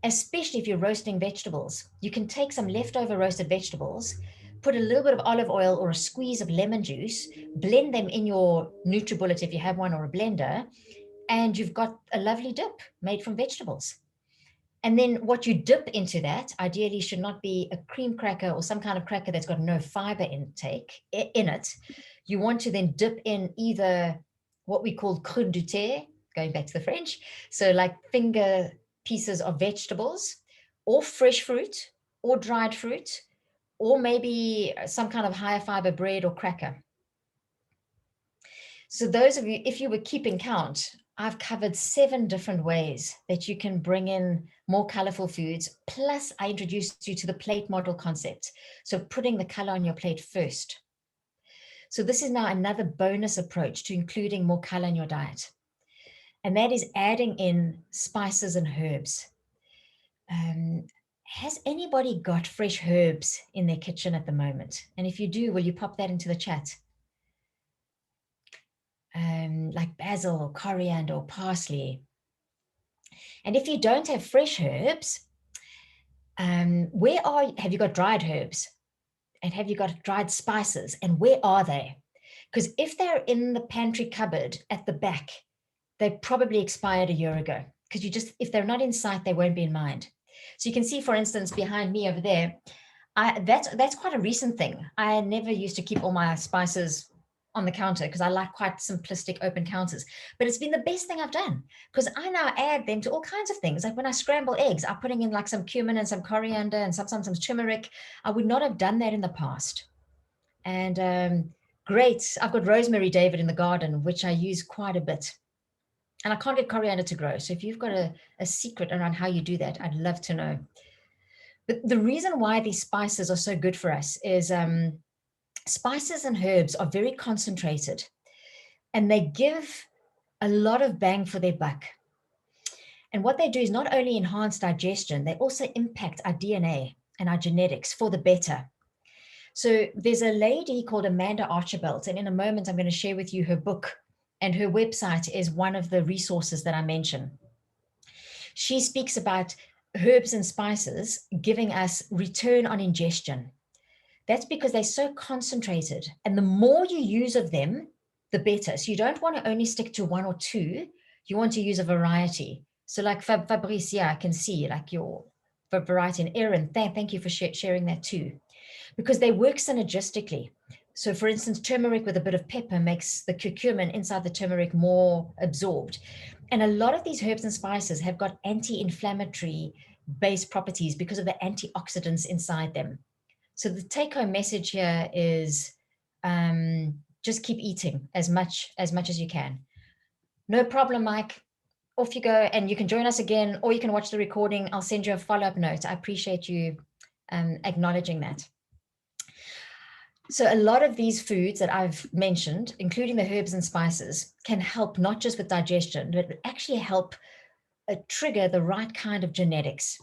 especially if you're roasting vegetables. You can take some leftover roasted vegetables, put a little bit of olive oil or a squeeze of lemon juice, blend them in your NutriBullet if you have one, or a blender, and you've got a lovely dip made from vegetables. And then what you dip into that ideally should not be a cream cracker or some kind of cracker that's got no fiber intake in it. You want to then dip in either what we call crème de terre, going back to the French, so like finger pieces of vegetables, or fresh fruit, or dried fruit, or maybe some kind of higher fiber bread or cracker. So those of you, if you were keeping count, I've covered 7 different ways that you can bring in more colorful foods. Plus, I introduced you to the plate model concept. So putting the color on your plate first. So this is now another bonus approach to including more color in your diet. And that is adding in spices and herbs. Has anybody got fresh herbs in their kitchen at the moment? And if you do, will you pop that into the chat? Like basil or coriander or parsley. And if you don't have fresh herbs, have you got dried herbs? And have you got dried spices? And where are they? Because if they're in the pantry cupboard at the back, they probably expired a year ago. Because if they're not in sight, they won't be in mind. So you can see, for instance, behind me over there, that's quite a recent thing. I never used to keep all my spices on the counter because I like quite simplistic open counters, but it's been the best thing I've done, because I now add them to all kinds of things. Like when I scramble eggs, I'm putting in like some cumin and some coriander and sometimes some turmeric. I would not have done that in the past. And great, I've got rosemary, David, in the garden, which I use quite a bit. And I can't get coriander to grow. So if you've got a secret around how you do that, I'd love to know. But the reason why these spices are so good for us is spices and herbs are very concentrated, and they give a lot of bang for their buck. And what they do is not only enhance digestion, they also impact our DNA and our genetics for the better. So there's a lady called Amanda Archibald, and in a moment I'm going to share with you her book, and her website is one of the resources that I mention. She speaks about herbs and spices giving us return on ingestion. That's because they're so concentrated, and the more you use of them, the better. So you don't want to only stick to one or two, you want to use a variety. So like Fabrice, yeah, I can see like your variety. And Erin, thank you for sharing that too, because they work synergistically. So for instance, turmeric with a bit of pepper makes the curcumin inside the turmeric more absorbed. And a lot of these herbs and spices have got anti-inflammatory based properties because of the antioxidants inside them. So the take-home message here is just keep eating as much as you can. No problem, Mike. Off you go, and you can join us again, or you can watch the recording. I'll send you a follow-up note. I appreciate you acknowledging that. So a lot of these foods that I've mentioned, including the herbs and spices, can help not just with digestion, but actually help trigger the right kind of genetics.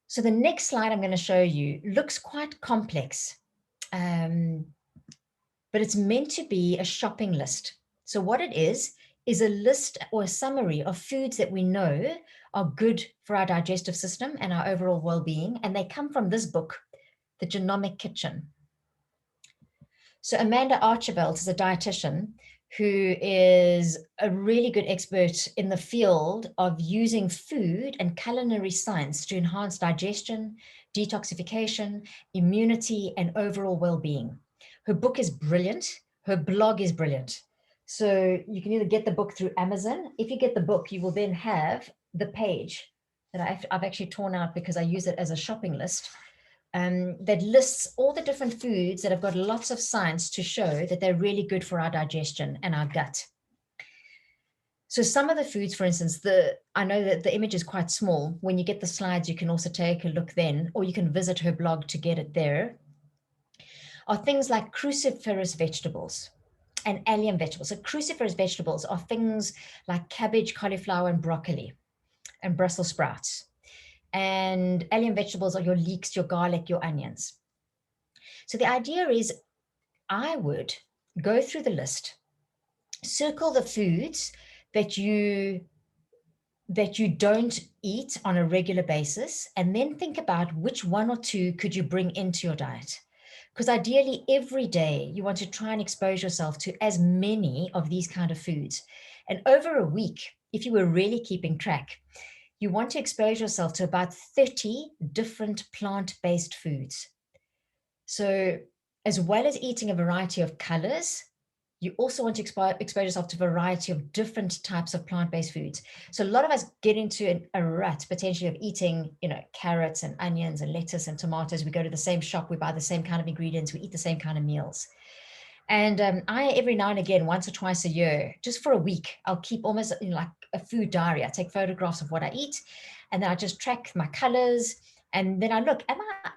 So the next slide I'm going to show you looks quite complex, but it's meant to be a shopping list. So what it is a list or a summary of foods that we know are good for our digestive system and our overall well-being. And they come from this book, The Genomic Kitchen. So Amanda Archibald is a dietitian who is a really good expert in the field of using food and culinary science to enhance digestion, detoxification, immunity, and overall well-being. Her book is brilliant. Her blog is brilliant. So you can either get the book through Amazon. If you get the book, you will then have the page that I've actually torn out because I use it as a shopping list. That lists all the different foods that have got lots of science to show that they're really good for our digestion and our gut. So some of the foods, for instance, I know that the image is quite small. When you get the slides, you can also take a look then, or you can visit her blog to get it there, are things like cruciferous vegetables and allium vegetables. So cruciferous vegetables are things like cabbage, cauliflower, and broccoli, and Brussels sprouts. And allium vegetables are your leeks, your garlic, your onions. So the idea is I would go through the list, circle the foods that you don't eat on a regular basis, and then think about which one or two could you bring into your diet. Because ideally every day you want to try and expose yourself to as many of these kind of foods. And over a week, if you were really keeping track, you want to expose yourself to about 30 different plant-based foods. So as well as eating a variety of colors, you also want to expose yourself to a variety of different types of plant-based foods. So a lot of us get into a rut potentially of eating, carrots and onions and lettuce and tomatoes. We go to the same shop, we buy the same kind of ingredients, we eat the same kind of meals. And I, every now and again, once or twice a year, just for a week, I'll keep almost like a food diary. I take photographs of what I eat, and then I just track my colors. And then I look,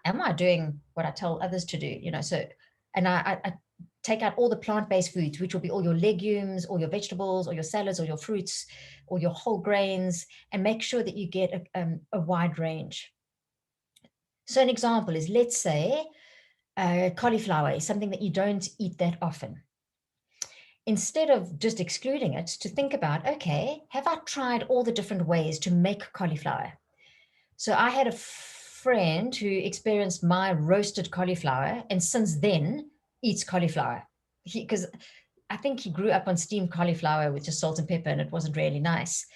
am I doing what I tell others to do? So, and I take out all the plant-based foods, which will be all your legumes, all your vegetables, or your salads, or your fruits, or your whole grains, and make sure that you get a wide range. So an example is, let's say, cauliflower is something that you don't eat that often. Instead of just excluding it, to think about, okay, have I tried all the different ways to make cauliflower? So I had a friend who experienced my roasted cauliflower and since then eats cauliflower. Because I think he grew up on steamed cauliflower with just salt and pepper and it wasn't really nice.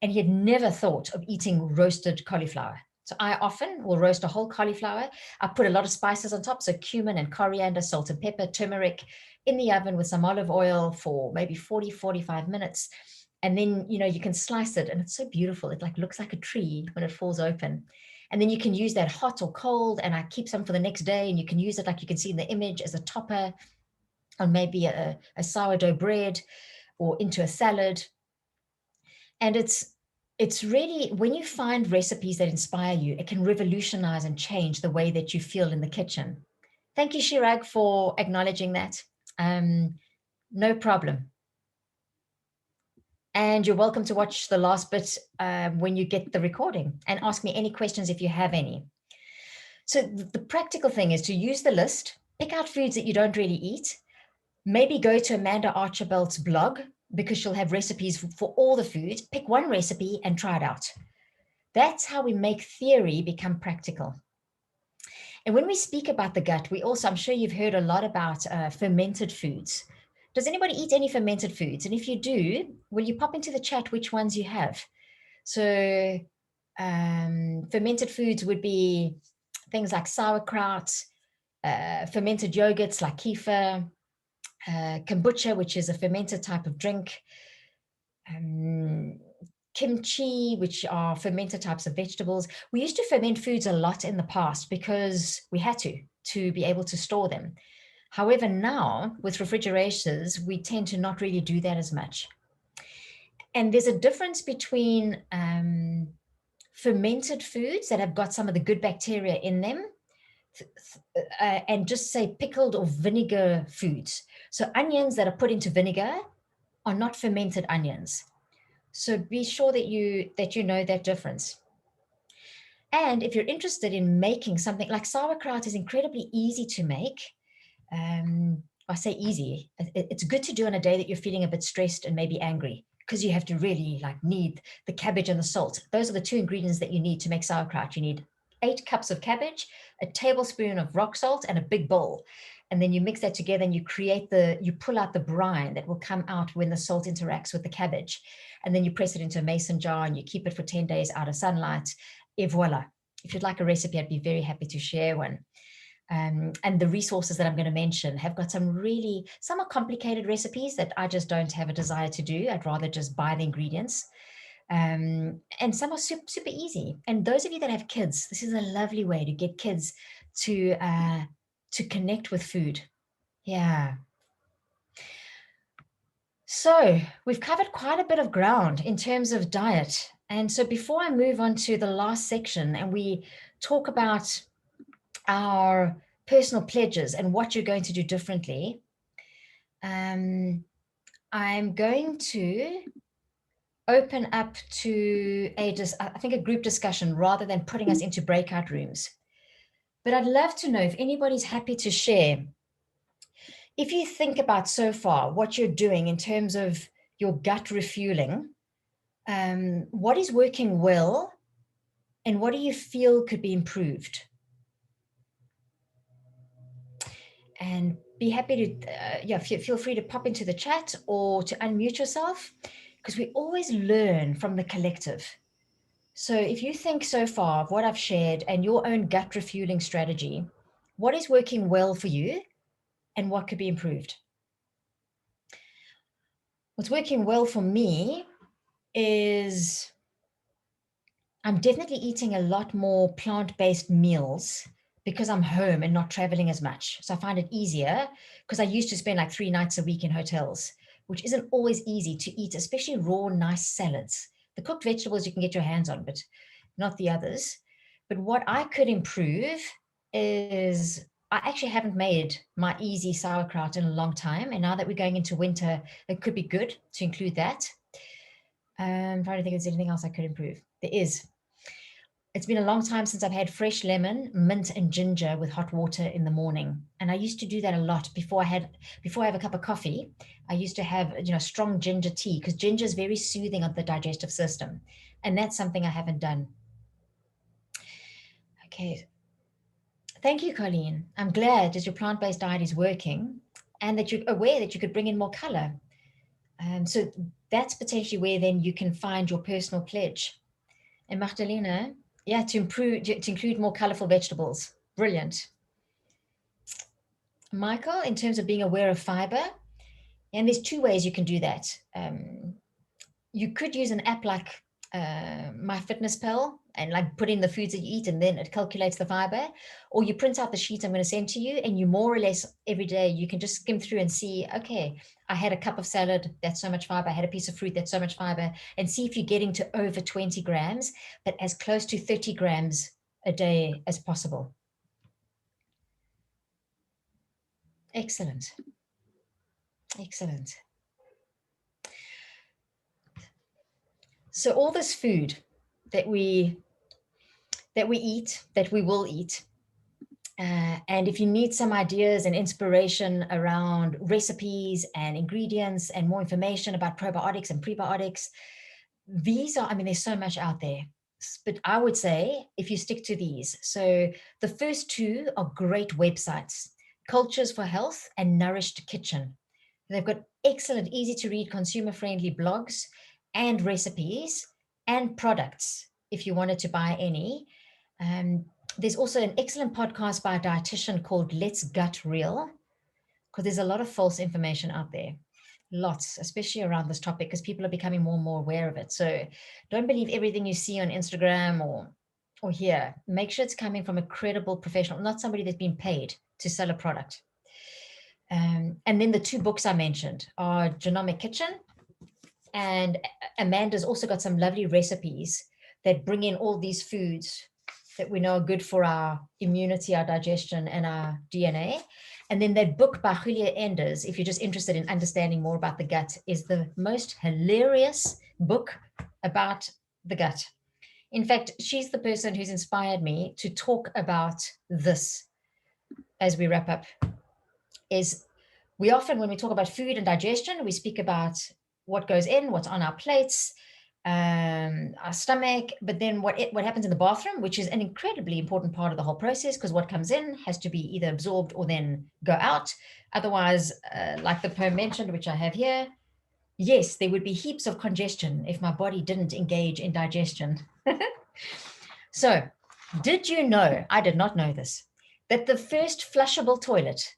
And he had never thought of eating roasted cauliflower. So I often will roast a whole cauliflower. I put a lot of spices on top. So cumin and coriander, salt and pepper, turmeric in the oven with some olive oil for maybe 40, 45 minutes. And then, you can slice it and it's so beautiful. It looks like a tree when it falls open. And then you can use that hot or cold, and I keep some for the next day, and you can use it like you can see in the image as a topper on maybe a sourdough bread or into a salad. And it's it's really, when you find recipes that inspire you, it can revolutionize and change the way that you feel in the kitchen. Thank you, Shirag, for acknowledging that. No problem. And you're welcome to watch the last bit when you get the recording and ask me any questions if you have any. So the practical thing is to use the list, pick out foods that you don't really eat, maybe go to Amanda Archibald's blog because she'll have recipes for all the foods. Pick one recipe and try it out. That's how we make theory become practical. And when we speak about the gut, we also, I'm sure you've heard a lot about fermented foods. Does anybody eat any fermented foods? And if you do, will you pop into the chat which ones you have? So fermented foods would be things like sauerkraut, fermented yogurts like kefir, kombucha, which is a fermented type of drink, kimchi, which are fermented types of vegetables. We used to ferment foods a lot in the past because we had to be able to store them. However, now with refrigerators, we tend to not really do that as much. And there's a difference between fermented foods that have got some of the good bacteria in them and just say pickled or vinegar foods. So onions that are put into vinegar are not fermented onions. So be sure that you know that difference. And if you're interested in making something like sauerkraut is incredibly easy to make. I say easy. It's good to do on a day that you're feeling a bit stressed and maybe angry because you have to really need the cabbage and the salt. Those are the two ingredients that you need to make sauerkraut. You need 8 cups of cabbage, a tablespoon of rock salt, and a big bowl. And then you mix that together and you pull out the brine that will come out when the salt interacts with the cabbage. And then you press it into a mason jar and you keep it for 10 days out of sunlight. Et voila. If you'd like a recipe, I'd be very happy to share one. And the resources that I'm going to mention have got some are complicated recipes that I just don't have a desire to do. I'd rather just buy the ingredients. And some are super, super easy. And those of you that have kids, this is a lovely way to get kids to connect with food. Yeah. So we've covered quite a bit of ground in terms of diet. And so before I move on to the last section and we talk about our personal pledges and what you're going to do differently, I'm going to open up to a group discussion rather than putting us into breakout rooms. But I'd love to know if anybody's happy to share. If you think about so far what you're doing in terms of your gut refueling, what is working well and what do you feel could be improved? And be happy to, feel free to pop into the chat or to unmute yourself because we always learn from the collective. So if you think so far of what I've shared and your own gut refueling strategy, what is working well for you and what could be improved? What's working well for me is I'm definitely eating a lot more plant-based meals because I'm home and not traveling as much. So I find it easier because I used to spend like 3 nights a week in hotels, which isn't always easy to eat, especially raw, nice salads. The cooked vegetables you can get your hands on, but not the others. But what I could improve is I actually haven't made my easy sauerkraut in a long time. And now that we're going into winter, it could be good to include that. I'm trying to think if there's anything else I could improve. There is. It's been a long time since I've had fresh lemon, mint, and ginger with hot water in the morning. And I used to do that a lot before I have a cup of coffee. I used to have, strong ginger tea because ginger is very soothing on the digestive system. And that's something I haven't done. Okay. Thank you, Colleen. I'm glad that your plant-based diet is working and that you're aware that you could bring in more color. So that's potentially where then you can find your personal pledge. And Magdalena, to include more colorful vegetables. Brilliant. Michael, in terms of being aware of fiber, and there's 2 ways you can do that. You could use an app like MyFitnessPal. and like put in the foods that you eat, and then it calculates the fiber. Or you print out the sheet I'm going to send to you, and you more or less every day you can just skim through and see, okay, I had a cup of salad, that's so much fiber. I had a piece of fruit, that's so much fiber, and see if you're getting to over 20 grams, but as close to 30 grams a day as possible. Excellent. Excellent. So all this food that we eat, that we will eat, and if you need some ideas and inspiration around recipes and ingredients and more information about probiotics and prebiotics, these are, I mean, there's so much out there. But I would say if you stick to these, so the first two are great websites: Cultures for Health and Nourished Kitchen. They've got excellent, easy to read, consumer friendly blogs and recipes and products if you wanted to buy any. There's also an excellent podcast by a dietitian called Let's Gut Real, because there's a lot of false information out there. Lots, especially around this topic, because people are becoming more and more aware of it. So don't believe everything you see on Instagram or here. Make sure it's coming from a credible professional, not somebody that's been paid to sell a product. And then the two books I mentioned are Genomic Kitchen, and Amanda's also got some lovely recipes that bring in all these foods that we know are good for our immunity, our digestion, and our DNA. And then that book by Julia Enders, if you're just interested in understanding more about the gut, is the most hilarious book about the gut. In fact, she's the person who's inspired me to talk about this as we wrap up. Is we often, when we talk about food and digestion, we speak about what goes in, what's on our plates, our stomach, but then what happens in the bathroom, which is an incredibly important part of the whole process, because what comes in has to be either absorbed or then go out. Otherwise, like the poem mentioned, which I have here, yes, there would be heaps of congestion if my body didn't engage in digestion. So, did you know, I did not know this, that the first flushable toilet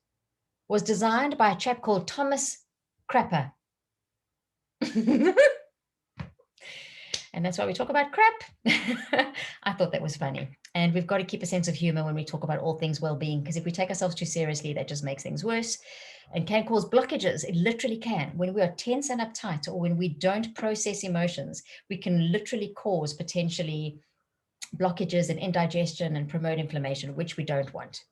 was designed by a chap called Thomas Crapper? And that's why we talk about crap. I thought that was funny. And we've got to keep a sense of humor when we talk about all things well-being, because if we take ourselves too seriously, that just makes things worse and can cause blockages. It literally can. When we are tense and uptight, or when we don't process emotions, we can literally cause potentially blockages and indigestion and promote inflammation, which we don't want.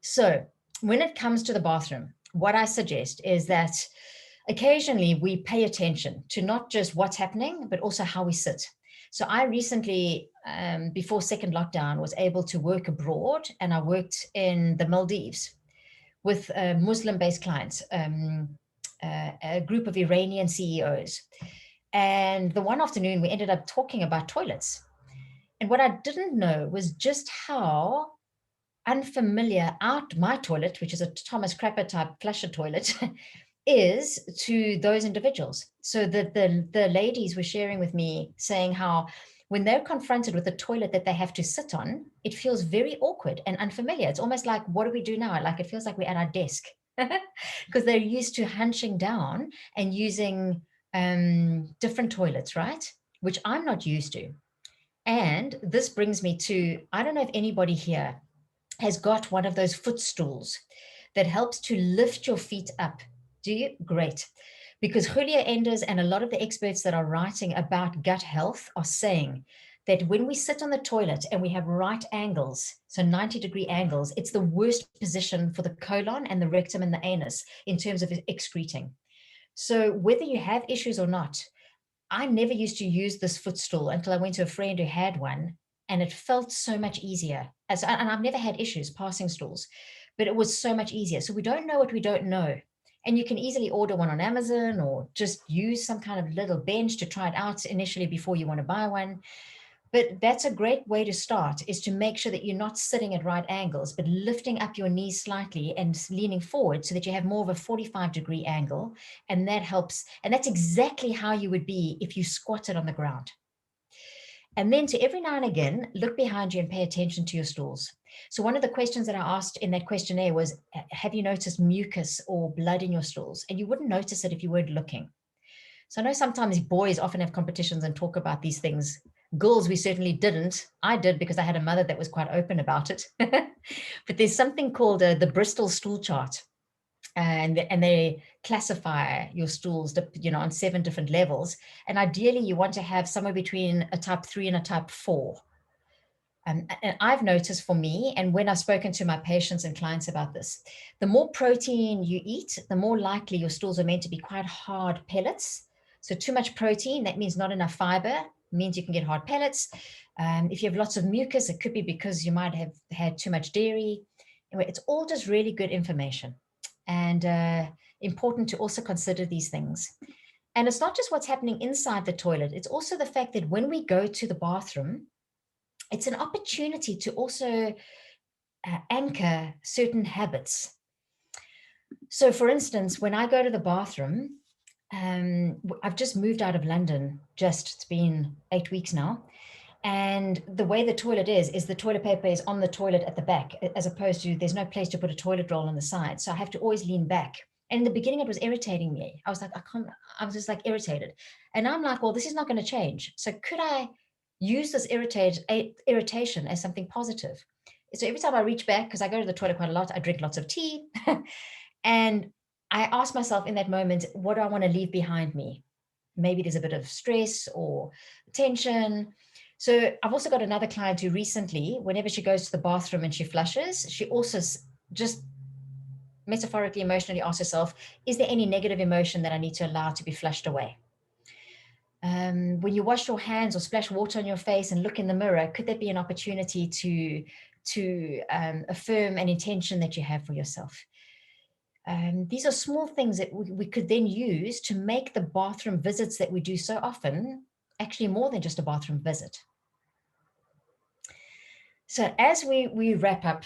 So when it comes to the bathroom, what I suggest is that occasionally we pay attention to not just what's happening, but also how we sit. So I recently, before second lockdown, was able to work abroad, and I worked in the Maldives with Muslim-based clients, a group of Iranian CEOs. And the one afternoon, we ended up talking about toilets. And what I didn't know was just how unfamiliar my toilet, which is a Thomas Crapper type flusher toilet, is to those individuals. So the ladies were sharing with me, saying how when they're confronted with a toilet that they have to sit on, it feels very awkward and unfamiliar. It's almost like, what do we do now? Like, it feels like we're at our desk, because they're used to hunching down and using different toilets, right? Which I'm not used to. And this brings me to, I don't know if anybody here has got one of those footstools that helps to lift your feet up. Do you? Great. Because Julia Enders and a lot of the experts that are writing about gut health are saying that when we sit on the toilet and we have right angles, so 90-degree angles, it's the worst position for the colon and the rectum and the anus in terms of excreting. So whether you have issues or not, I never used to use this footstool until I went to a friend who had one, and it felt so much easier. And I've never had issues passing stools, but it was so much easier. So we don't know what we don't know. And you can easily order one on Amazon, or just use some kind of little bench to try it out initially before you want to buy one. But that's a great way to start, is to make sure that you're not sitting at right angles, but lifting up your knees slightly and leaning forward so that you have more of a 45-degree angle. And that helps. And that's exactly how you would be if you squatted on the ground. And then to every now and again, look behind you and pay attention to your stools. So one of the questions that I asked in that questionnaire was, have you noticed mucus or blood in your stools? And you wouldn't notice it if you weren't looking. So I know sometimes boys often have competitions and talk about these things Girls, we certainly didn't. I did because I had a mother that was quite open about it. But there's something called the Bristol stool chart. And they classify your stools, on 7 different levels. And ideally, you want to have somewhere between a type 3 and a type 4. And I've noticed for me, and when I've spoken to my patients and clients about this, the more protein you eat, the more likely your stools are meant to be quite hard pellets. So too much protein, that means not enough fiber, means you can get hard pellets. If you have lots of mucus, it could be because you might have had too much dairy. Anyway, it's all just really good information, and important to also consider these things. And it's not just what's happening inside the toilet, it's also the fact that when we go to the bathroom, it's an opportunity to also anchor certain habits. So for instance, when I go to the bathroom, I've just moved out of London, it's been 8 weeks now. And the way the toilet is the toilet paper is on the toilet at the back, as opposed to there's no place to put a toilet roll on the side. So I have to always lean back. And in the beginning, it was irritating me. I was like, I was just like irritated. And I'm like, well, this is not going to change. So could I use this irritation as something positive? So every time I reach back, because I go to the toilet quite a lot, I drink lots of tea. And I ask myself in that moment, what do I want to leave behind me? Maybe there's a bit of stress or tension. So I've also got another client who recently, whenever she goes to the bathroom and she flushes, she also just metaphorically, emotionally asks herself, is there any negative emotion that I need to allow to be flushed away? When you wash your hands or splash water on your face and look in the mirror, could there be an opportunity to affirm an intention that you have for yourself? These are small things that we could then use to make the bathroom visits that we do so often actually more than just a bathroom visit. So as we wrap up,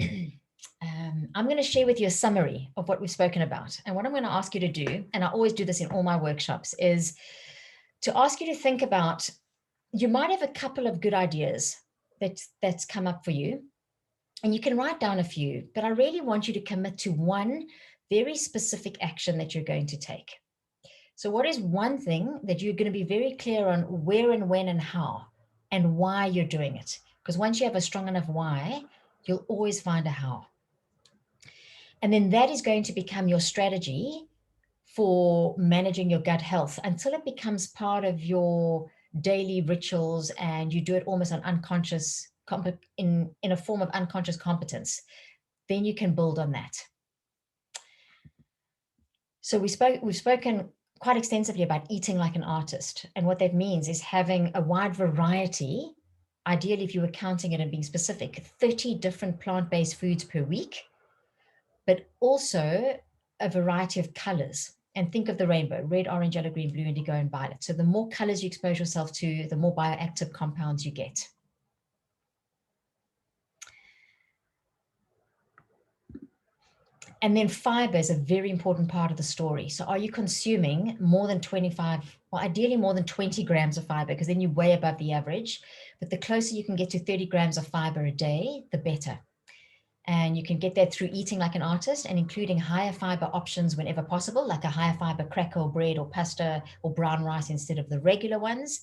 I'm going to share with you a summary of what we've spoken about. And what I'm going to ask you to do, and I always do this in all my workshops, is to ask you to think about, you might have a couple of good ideas that's come up for you. And you can write down a few, but I really want you to commit to one very specific action that you're going to take. So what is one thing that you're going to be very clear on where and when and how and why you're doing it? Because once you have a strong enough why, you'll always find a how. And then that is going to become your strategy for managing your gut health until it becomes part of your daily rituals and you do it almost on unconscious, in a form of unconscious competence. Then you can build on that. So we've spoken quite extensively about eating like an artist. And what that means is having a wide variety, ideally if you were counting it and being specific, 30 different plant-based foods per week, but also a variety of colors. And think of the rainbow: red, orange, yellow, green, blue, indigo, and violet. So the more colors you expose yourself to, the more bioactive compounds you get. And then fiber is a very important part of the story. So are you consuming more than 25, well, ideally more than 20 grams of fiber, because then you're way above the average. But the closer you can get to 30 grams of fiber a day, the better. And you can get that through eating like an artist and including higher fiber options whenever possible, like a higher fiber cracker or bread or pasta or brown rice instead of the regular ones,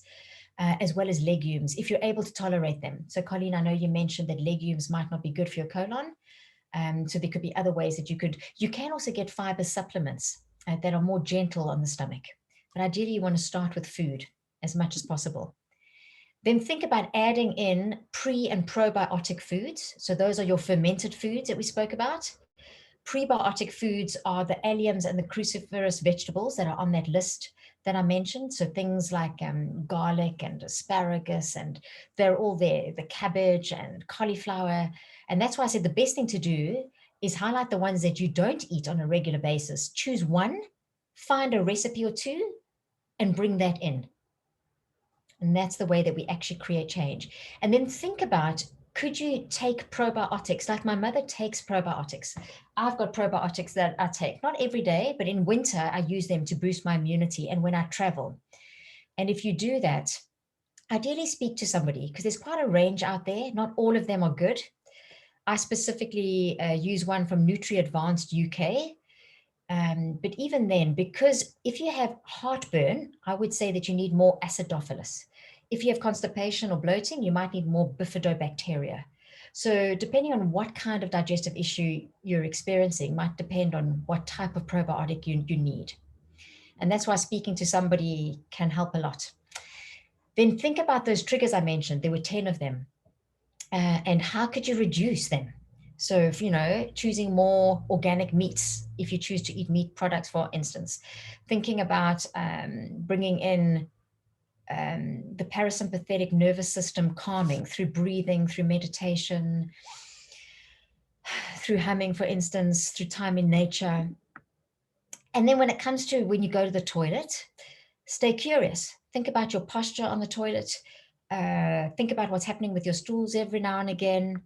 as well as legumes, if you're able to tolerate them. So Colleen, I know you mentioned that legumes might not be good for your colon. So there could be other ways that you can also get fiber supplements that are more gentle on the stomach. But ideally you want to start with food as much as possible. Then think about adding in pre and probiotic foods. So those are your fermented foods that we spoke about. Prebiotic foods are the alliums and the cruciferous vegetables that are on that list that I mentioned. So things like garlic and asparagus, and they're all there, the cabbage and cauliflower. And that's why I said the best thing to do is highlight the ones that you don't eat on a regular basis. Choose one, find a recipe or two, and bring that in. And that's the way that we actually create change. And then think about, could you take probiotics? Like my mother takes probiotics. I've got probiotics that I take, not every day, but in winter, I use them to boost my immunity and when I travel. And if you do that, ideally speak to somebody, because there's quite a range out there. Not all of them are good. I specifically use one from Nutri Advanced UK. But even then, because if you have heartburn, I would say that you need more acidophilus. If you have constipation or bloating, you might need more bifidobacteria. So depending on what kind of digestive issue you're experiencing might depend on what type of probiotic you need. And that's why speaking to somebody can help a lot. Then think about those triggers I mentioned. There were 10 of them. And how could you reduce them? So if, choosing more organic meats, if you choose to eat meat products, for instance, thinking about bringing in the parasympathetic nervous system calming through breathing, through meditation, through humming, for instance, through time in nature. And then when it comes to when you go to the toilet, stay curious. Think about your posture on the toilet. Think about what's happening with your stools every now and again.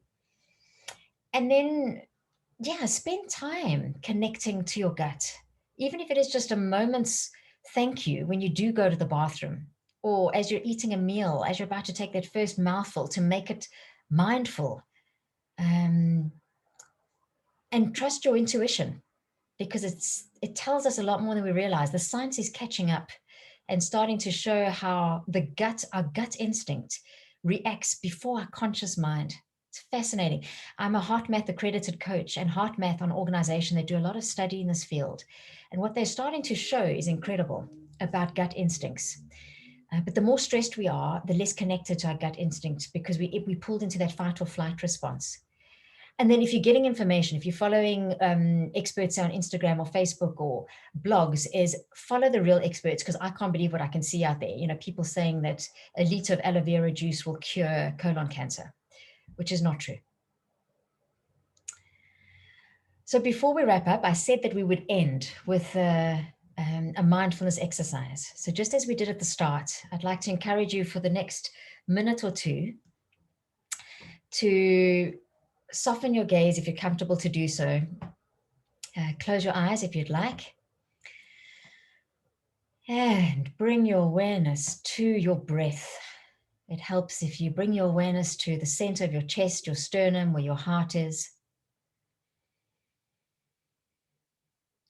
And then, spend time connecting to your gut, even if it is just a moment's thank you when you do go to the bathroom, or as you're eating a meal, as you're about to take that first mouthful, to make it mindful. And trust your intuition, because it tells us a lot more than we realize. The science is catching up and starting to show how our gut instinct reacts before our conscious mind. It's fascinating. I'm a HeartMath accredited coach, and HeartMath on organization, they do a lot of study in this field. And what they're starting to show is incredible about gut instincts. But the more stressed we are, the less connected to our gut instincts, because we pulled into that fight or flight response. And then if you're getting information, if you're following experts on Instagram or Facebook or blogs, is follow the real experts, because I can't believe what I can see out there. People saying that a liter of aloe vera juice will cure colon cancer, which is not true. So before we wrap up, I said that we would end with a mindfulness exercise. So just as we did at the start, I'd like to encourage you for the next minute or two to soften your gaze if you're comfortable to do so. Close your eyes if you'd like. And bring your awareness to your breath. It helps if you bring your awareness to the center of your chest, your sternum, where your heart is.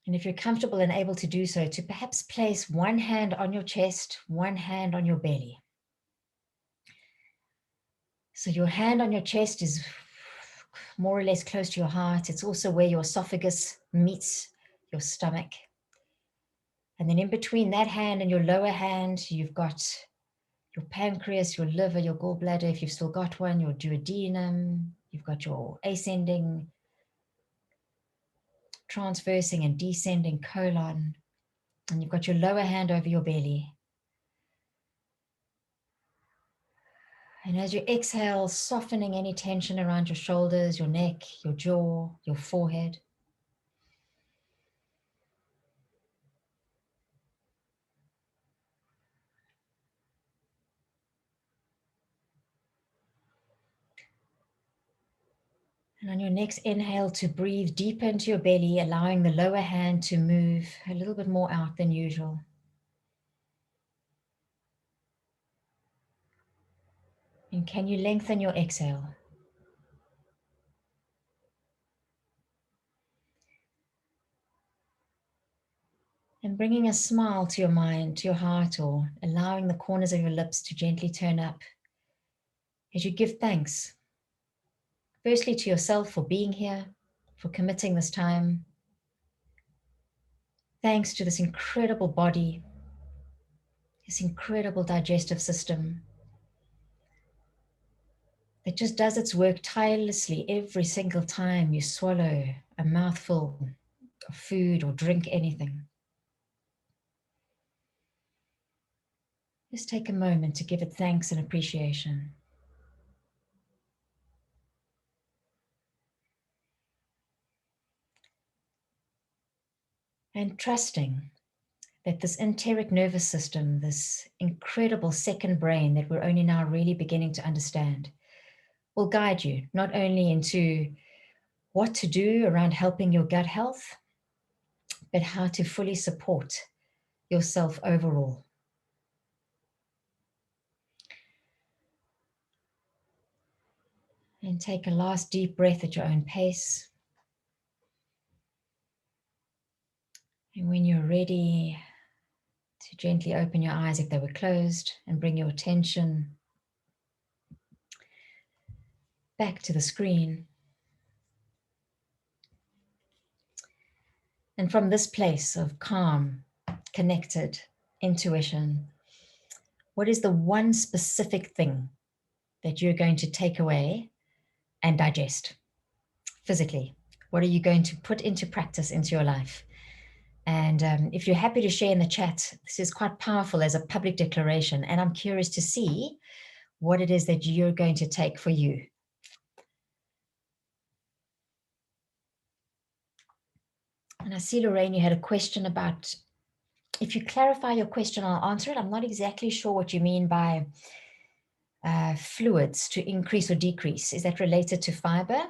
And if you're comfortable and able to do so, to perhaps place one hand on your chest, one hand on your belly. So your hand on your chest is more or less close to your heart. It's also where your esophagus meets your stomach. And then in between that hand and your lower hand, you've got your pancreas, your liver, your gallbladder, if you've still got one, your duodenum, you've got your ascending, transversing and descending colon, and you've got your lower hand over your belly. And as you exhale, softening any tension around your shoulders, your neck, your jaw, your forehead. And on your next inhale, to breathe deeper into your belly, allowing the lower hand to move a little bit more out than usual. And can you lengthen your exhale? And bringing a smile to your mind, to your heart, or allowing the corners of your lips to gently turn up as you give thanks. Firstly, to yourself for being here, for committing this time. Thanks to this incredible body, this incredible digestive system that just does its work tirelessly every single time you swallow a mouthful of food or drink anything. Just take a moment to give it thanks and appreciation. And trusting that this enteric nervous system, this incredible second brain that we're only now really beginning to understand, will guide you not only into what to do around helping your gut health, but how to fully support yourself overall. And take a last deep breath at your own pace. And when you're ready to gently open your eyes if they were closed and bring your attention back to the screen. And from this place of calm, connected intuition, what is the one specific thing that you're going to take away and digest physically? What are you going to put into practice into your life? And if you're happy to share in the chat, this is quite powerful as a public declaration. And I'm curious to see what it is that you're going to take for you. And I see, Lorraine, you had a question about, if you clarify your question, I'll answer it. I'm not exactly sure what you mean by fluids to increase or decrease. Is that related to fiber?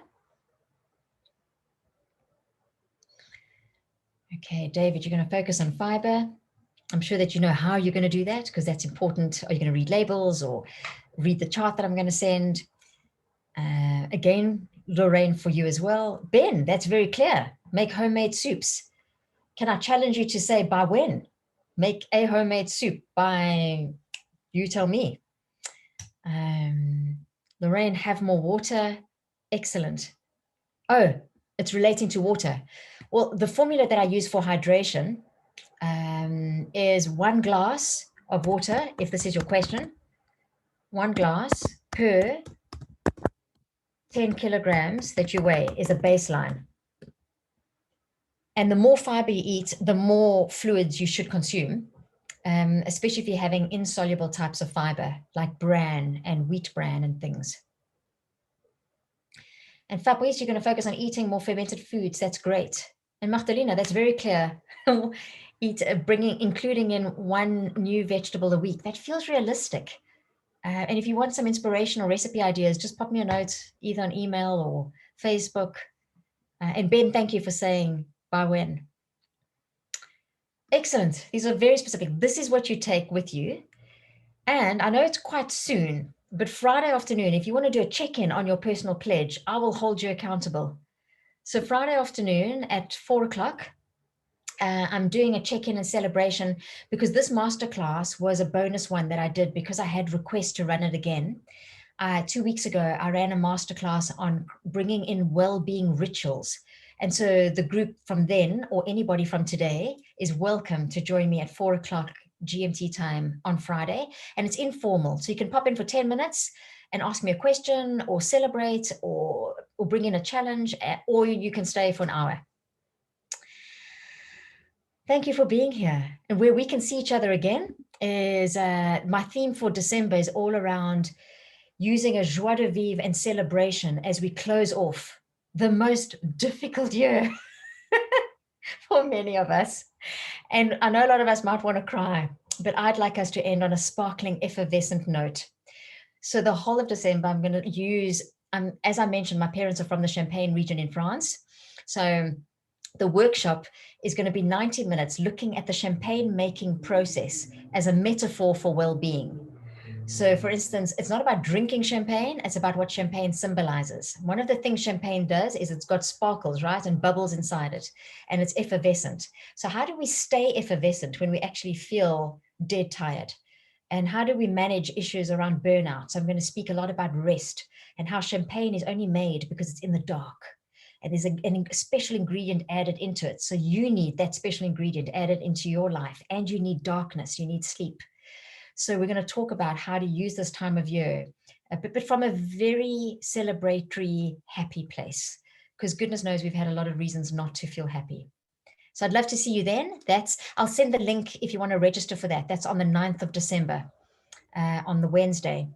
Okay, David, you're going to focus on fiber. I'm sure that you know how you're going to do that because that's important. Are you going to read labels or read the chart that I'm going to send? Again, Lorraine, for you as well. Ben, that's very clear. Make homemade soups. Can I challenge you to say by when? Make a homemade soup by, you tell me. Lorraine, have more water. Excellent. Oh, it's relating to water. Well, the formula that I use for hydration is 1 glass of water, if this is your question, 1 glass per 10 kilograms that you weigh is a baseline. And the more fiber you eat, the more fluids you should consume, especially if you're having insoluble types of fiber like bran and wheat bran and things. And Fabrice, you're going to focus on eating more fermented foods. That's great. And Magdalena, that's very clear. Including in 1 new vegetable a week. That feels realistic. And if you want some inspiration or recipe ideas, just pop me a note either on email or Facebook. And Ben, thank you for saying by when. Excellent. These are very specific. This is what you take with you. And I know it's quite soon, but Friday afternoon, if you want to do a check-in on your personal pledge, I will hold you accountable. So Friday afternoon at 4 o'clock, I'm doing a check-in and celebration because this masterclass was a bonus one that I did because I had requests to run it again. 2 weeks ago, I ran a masterclass on bringing in well-being rituals. And so the group from then, or anybody from today, is welcome to join me at 4 o'clock GMT time on Friday. And it's informal. So you can pop in for 10 minutes and ask me a question or celebrate or bring in a challenge, or you can stay for an hour. Thank you for being here. And where we can see each other again is my theme for December is all around using a joie de vivre and celebration as we close off the most difficult year for many of us. And I know a lot of us might want to cry, but I'd like us to end on a sparkling, effervescent note. So the whole of December, I'm going to use, as I mentioned, my parents are from the Champagne region in France. So the workshop is going to be 90 minutes looking at the champagne making process as a metaphor for well-being. So for instance, it's not about drinking champagne, it's about what champagne symbolizes. One of the things champagne does is it's got sparkles, right? And bubbles inside it, and it's effervescent. So how do we stay effervescent when we actually feel dead tired? And how do we manage issues around burnout? So I'm going to speak a lot about rest and how champagne is only made because it's in the dark. And there's a special ingredient added into it. So you need that special ingredient added into your life, and you need darkness, you need sleep. So we're going to talk about how to use this time of year, but from a very celebratory, happy place, because goodness knows we've had a lot of reasons not to feel happy. So I'd love to see you then. I'll send the link if you want to register for that. That's on the 9th of December, on the Wednesday.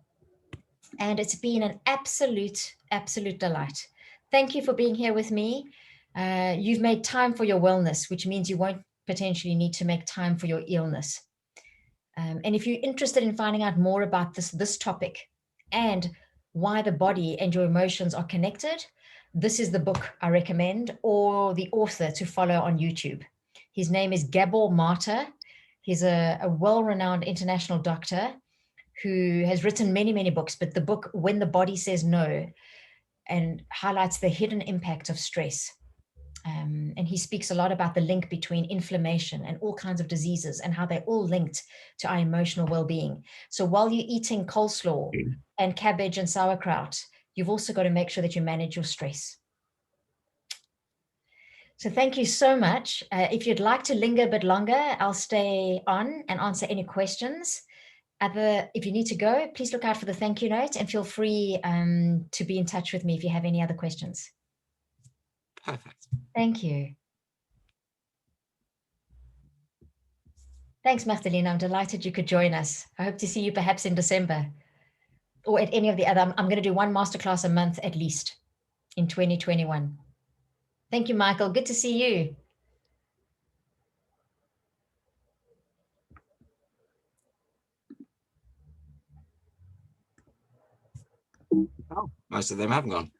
And it's been an absolute delight. Thank you for being here with me. You've made time for your wellness, which means you won't potentially need to make time for your illness. And if you're interested in finding out more about this topic and why the body and your emotions are connected, this is the book I recommend, or the author to follow on YouTube. His name is Gabor Mate. He's a well-renowned international doctor who has written many, many books, but the book When the Body Says No and highlights the hidden impact of stress. And he speaks a lot about the link between inflammation and all kinds of diseases and how they're all linked to our emotional well-being. So while you're eating coleslaw and cabbage and sauerkraut, you've also got to make sure that you manage your stress. So thank you so much. If you'd like to linger a bit longer, I'll stay on and answer any questions. If you need to go, please look out for the thank you note and feel free to be in touch with me if you have any other questions. Perfect. Thank you. Thanks, Magdalena. I'm delighted you could join us. I hope to see you perhaps in December or at any of the other. I'm going to do one masterclass a month at least in 2021. Thank you, Michael. Good to see you. Oh, most of them have gone.